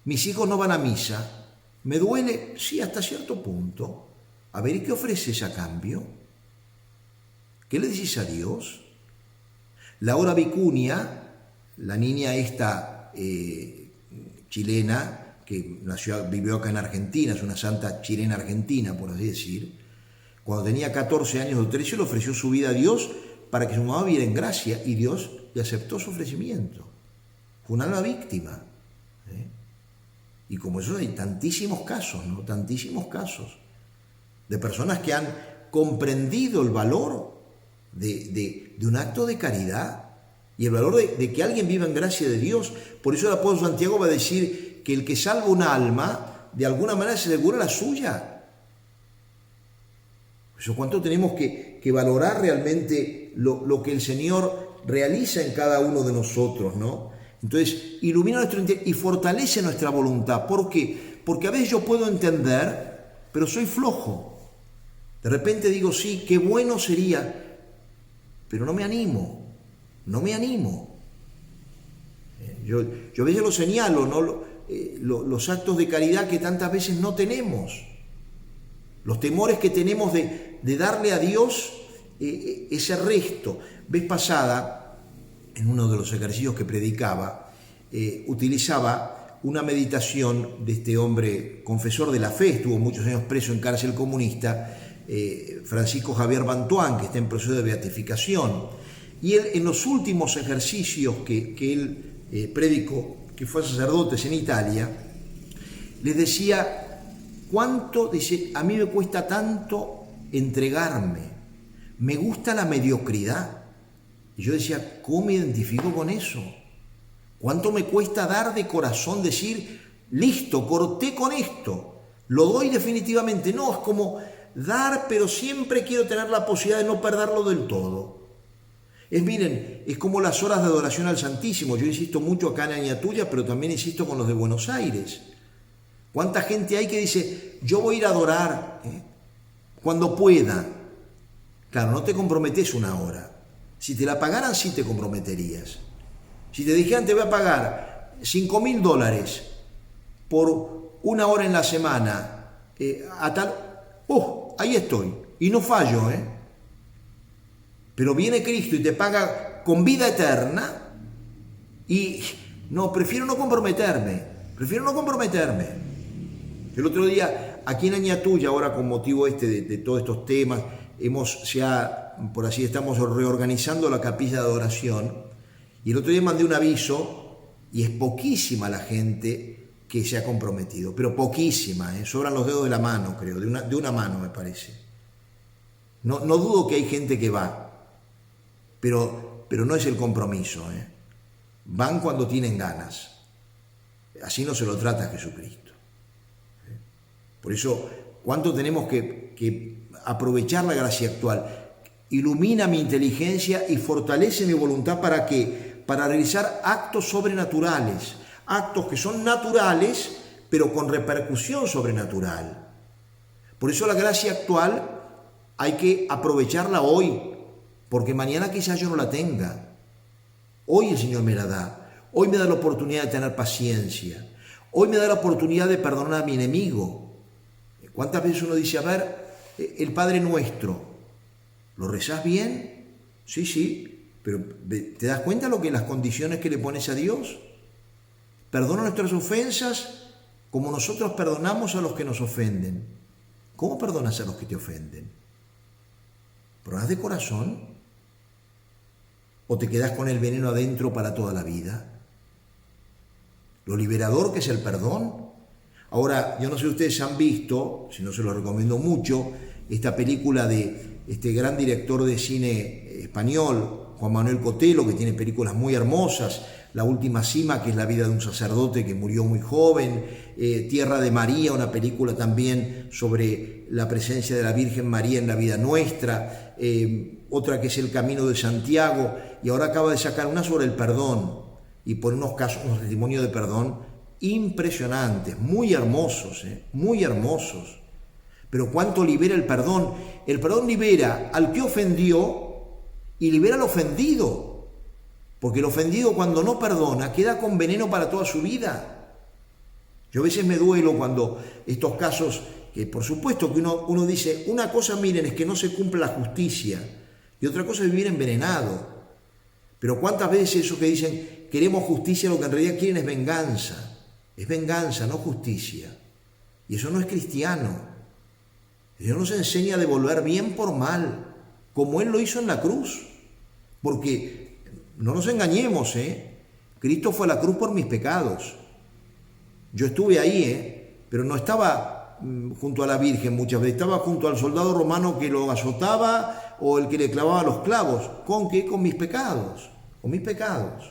Mis hijos no van a misa. ¿Me duele? Sí, hasta cierto punto. A ver, ¿y qué ofreces a cambio? ¿Qué le dices a Dios? Laura Vicuña, la niña esta chilena, que vivió acá en Argentina, es una santa chilena argentina, por así decir, cuando tenía 14 años de 13 le ofreció su vida a Dios para que su mamá viviera en gracia, y Dios le aceptó su ofrecimiento. Fue un alma víctima. Y como eso hay tantísimos casos, ¿no? Tantísimos casos de personas que han comprendido el valor de un acto de caridad y el valor de que alguien viva en gracia de Dios. Por eso el apóstol Santiago va a decir que el que salva un alma, de alguna manera se asegura la suya. Por eso, ¿cuánto tenemos que valorar realmente lo que el Señor realiza en cada uno de nosotros, ¿no? Entonces, ilumina nuestro interior y fortalece nuestra voluntad. ¿Por qué? Porque a veces yo puedo entender, pero soy flojo. De repente digo, sí, qué bueno sería, pero no me animo. Yo a veces lo señalo, ¿no? Los actos de caridad que tantas veces no tenemos. Los temores que tenemos de darle a Dios ese resto. Vez pasada, en uno de los ejercicios que predicaba, utilizaba una meditación de este hombre confesor de la fe, estuvo muchos años preso en cárcel comunista, Francisco Javier Bantuán, que está en proceso de beatificación. Y él, en los últimos ejercicios que él predicó, que fue sacerdote en Italia, les decía, dice, a mí me cuesta tanto entregarme, me gusta la mediocridad. Y yo decía, ¿cómo me identifico con eso? ¿Cuánto me cuesta dar de corazón, decir, listo, corté con esto, lo doy definitivamente? No, es como dar, pero siempre quiero tener la posibilidad de no perderlo del todo. Miren, es como las horas de adoración al Santísimo. Yo insisto mucho acá en Añatuya, pero también insisto con los de Buenos Aires. ¿Cuánta gente hay que dice, yo voy a ir a adorar cuando pueda? Claro, no te comprometes una hora. Si te la pagaran, sí te comprometerías. Si te dijeran, te voy a pagar $5.000 por una hora en la semana, ahí estoy, y no fallo, Pero viene Cristo y te paga con vida eterna, y no, prefiero no comprometerme. El otro día, aquí en Añatuya, ahora con motivo de todos estos temas, estamos reorganizando la capilla de adoración, y el otro día mandé un aviso, y es poquísima la gente que se ha comprometido, pero poquísima, sobran los dedos de la mano, creo, de una mano me parece. No dudo que hay gente que va, pero no es el compromiso, Van cuando tienen ganas. Así no se lo trata a Jesucristo. Por eso, ¿cuánto tenemos que aprovechar la gracia actual? Ilumina mi inteligencia y fortalece mi voluntad para realizar actos sobrenaturales, actos que son naturales, pero con repercusión sobrenatural. Por eso la gracia actual hay que aprovecharla hoy, porque mañana quizás yo no la tenga. Hoy el Señor me la da. Hoy me da la oportunidad de tener paciencia. Hoy me da la oportunidad de perdonar a mi enemigo. ¿Cuántas veces uno dice, a ver, el Padre Nuestro, ¿lo rezás bien? Sí, pero ¿te das cuenta lo que las condiciones que le pones a Dios? Perdona nuestras ofensas como nosotros perdonamos a los que nos ofenden. ¿Cómo perdonas a los que te ofenden? ¿Perdonas de corazón? ¿O te quedas con el veneno adentro para toda la vida? Lo liberador que es el perdón. Ahora, yo no sé si ustedes han visto, si no se lo recomiendo mucho, esta película de este gran director de cine español, Juan Manuel Cotelo, que tiene películas muy hermosas. La última cima, que es la vida de un sacerdote que murió muy joven. Tierra de María, una película también sobre la presencia de la Virgen María en la vida nuestra. Otra que es El Camino de Santiago. Y ahora acaba de sacar una sobre el perdón. Y pone unos testimonios de perdón impresionantes, muy hermosos, muy hermosos. Pero ¿cuánto libera el perdón? El perdón libera al que ofendió y libera al ofendido. Porque el ofendido, cuando no perdona, queda con veneno para toda su vida. Yo a veces me duelo cuando estos casos, que por supuesto que uno dice, una cosa, miren, es que no se cumple la justicia, y otra cosa es vivir envenenado. Pero ¿cuántas veces esos que dicen, queremos justicia, lo que en realidad quieren es venganza? Es venganza, no justicia. Y eso no es cristiano. Dios nos enseña a devolver bien por mal, como Él lo hizo en la cruz. Porque no nos engañemos, Cristo fue a la cruz por mis pecados. Yo estuve ahí, pero no estaba junto a la Virgen muchas veces, estaba junto al soldado romano que lo azotaba o el que le clavaba los clavos. ¿Con qué? Con mis pecados, con mis pecados.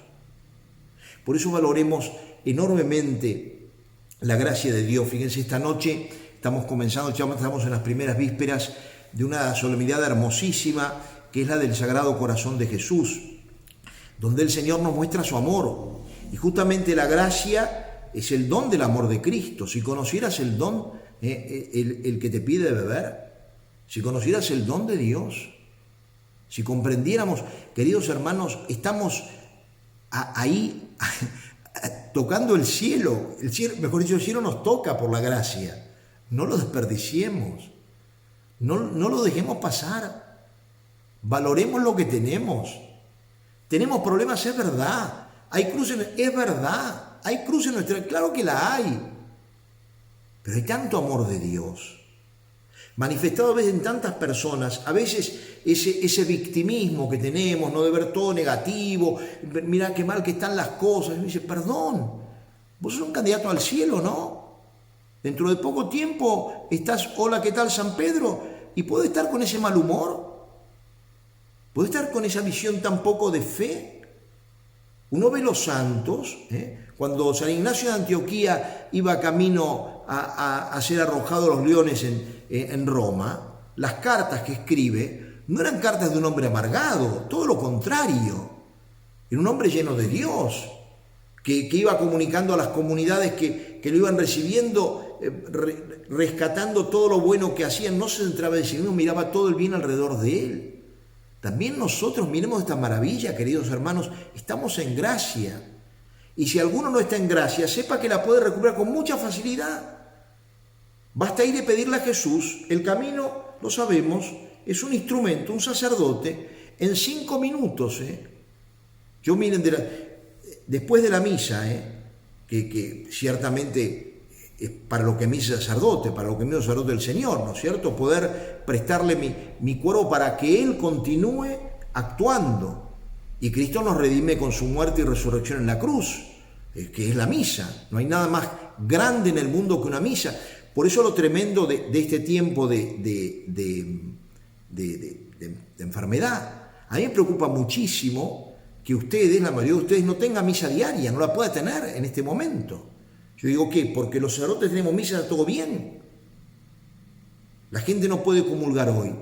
Por eso valoremos enormemente la gracia de Dios. Fíjense, esta noche estamos comenzando, ya estamos en las primeras vísperas de una solemnidad hermosísima, que es la del Sagrado Corazón de Jesús, donde el Señor nos muestra su amor. Y justamente la gracia es el don del amor de Cristo. Si conocieras el don, el que te pide beber, si conocieras el don de Dios, si comprendiéramos, queridos hermanos, estamos ahí tocando el cielo, mejor dicho, el cielo nos toca por la gracia. No lo desperdiciemos, no lo dejemos pasar, valoremos lo que tenemos. Tenemos problemas, es verdad, hay cruces, es verdad, hay cruces en nuestra vida, claro que la hay, pero hay tanto amor de Dios, manifestado a veces en tantas personas, a veces ese victimismo que tenemos, no de ver todo negativo, mira qué mal que están las cosas, y me dice, perdón, vos sos un candidato al cielo, ¿no? Dentro de poco tiempo estás, hola, ¿qué tal San Pedro? Y puede estar con ese mal humor, puede estar con esa visión tan poco de fe. Uno ve los santos, cuando San Ignacio de Antioquía iba camino a ser arrojado a los leones en Roma, las cartas que escribe no eran cartas de un hombre amargado, todo lo contrario, era un hombre lleno de Dios, que iba comunicando a las comunidades que lo iban recibiendo, rescatando todo lo bueno que hacían, no se centraba en sí mismo, miraba todo el bien alrededor de él. También nosotros miremos esta maravilla, queridos hermanos, estamos en gracia. Y si alguno no está en gracia, sepa que la puede recuperar con mucha facilidad. Basta ir y pedirle a Jesús. El camino, lo sabemos, es un instrumento, un sacerdote, en 5 minutos. Yo miren, después de la misa, que ciertamente es para lo que me hizo sacerdote, para lo que me hizo sacerdote del Señor, ¿no es cierto? Poder prestarle mi cuerpo para que Él continúe actuando. Y Cristo nos redime con su muerte y resurrección en la cruz, que es la misa. No hay nada más grande en el mundo que una misa. Por eso lo tremendo de este tiempo de enfermedad. A mí me preocupa muchísimo que ustedes, la mayoría de ustedes, no tengan misa diaria, no la pueda tener en este momento. Yo digo, ¿qué? Porque los sacerdotes tenemos misa, todo bien. La gente no puede comulgar hoy.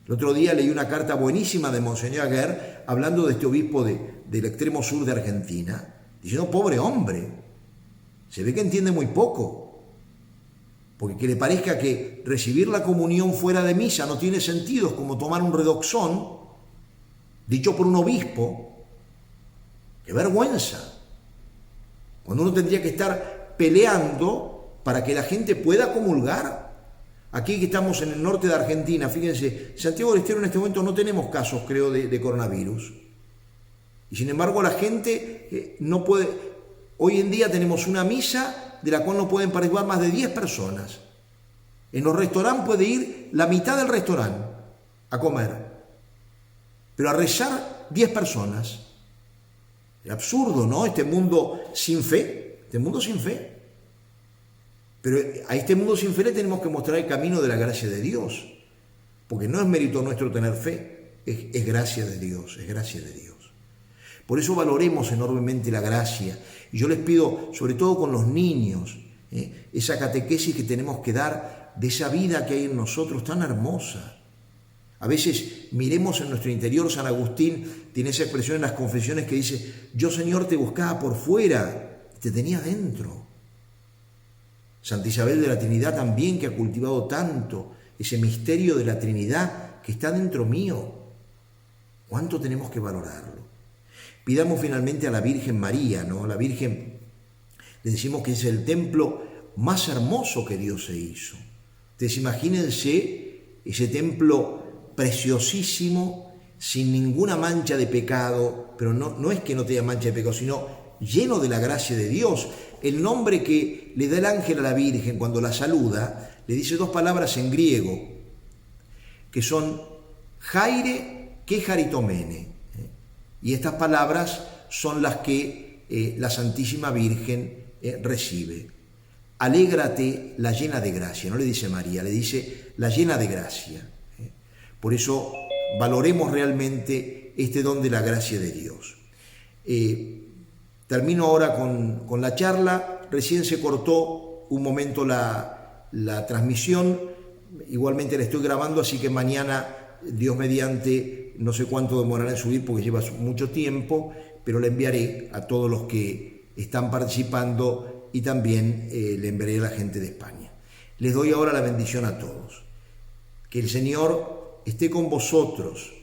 El otro día leí una carta buenísima de Monseñor Aguer hablando de este obispo del extremo sur de Argentina, diciendo, pobre hombre, se ve que entiende muy poco, porque que le parezca que recibir la comunión fuera de misa no tiene sentido, es como tomar un redoxón, dicho por un obispo. ¡Qué vergüenza! Cuando uno tendría que estar peleando para que la gente pueda comulgar. Aquí que estamos en el norte de Argentina, fíjense, Santiago del Estero en este momento no tenemos casos, creo, de coronavirus. Y sin embargo la gente no puede. Hoy en día tenemos una misa de la cual no pueden participar más de 10 personas. En los restaurantes puede ir la mitad del restaurante a comer, pero a rezar 10 personas. Es absurdo, ¿no? Este mundo sin fe, Pero a este mundo sin fe le tenemos que mostrar el camino de la gracia de Dios, porque no es mérito nuestro tener fe, es gracia de Dios, es gracia de Dios. Por eso valoremos enormemente la gracia. Y yo les pido, sobre todo con los niños, esa catequesis que tenemos que dar de esa vida que hay en nosotros tan hermosa. A veces miremos en nuestro interior, San Agustín tiene esa expresión en las confesiones que dice, yo Señor te buscaba por fuera, te tenía dentro. Santa Isabel de la Trinidad también, que ha cultivado tanto ese misterio de la Trinidad que está dentro mío. ¿Cuánto tenemos que valorarlo? Pidamos finalmente a la Virgen María, ¿no? La Virgen, le decimos que es el templo más hermoso que Dios se hizo. Ustedes imagínense ese templo preciosísimo, sin ninguna mancha de pecado, pero no es que no tenga mancha de pecado, sino lleno de la gracia de Dios. El nombre que le da el ángel a la Virgen cuando la saluda, le dice dos palabras en griego, que son Jaire que Jaritomene. Y estas palabras son las que la Santísima Virgen recibe. Alégrate la llena de gracia, no le dice María, le dice la llena de gracia. Por eso valoremos realmente este don de la gracia de Dios. Termino ahora con la charla. Recién se cortó un momento la transmisión, igualmente la estoy grabando, así que mañana, Dios mediante, no sé cuánto demorará en subir porque lleva mucho tiempo, pero la enviaré a todos los que están participando y también le enviaré a la gente de España. Les doy ahora la bendición a todos. Que el Señor esté con vosotros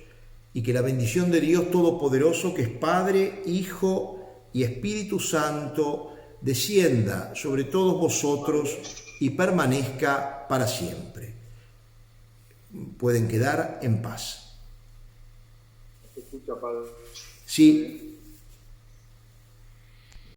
y que la bendición de Dios Todopoderoso, que es Padre, Hijo y Espíritu Santo, descienda sobre todos vosotros y permanezca para siempre. Pueden quedar en paz. ¿Se escucha, Padre? Sí.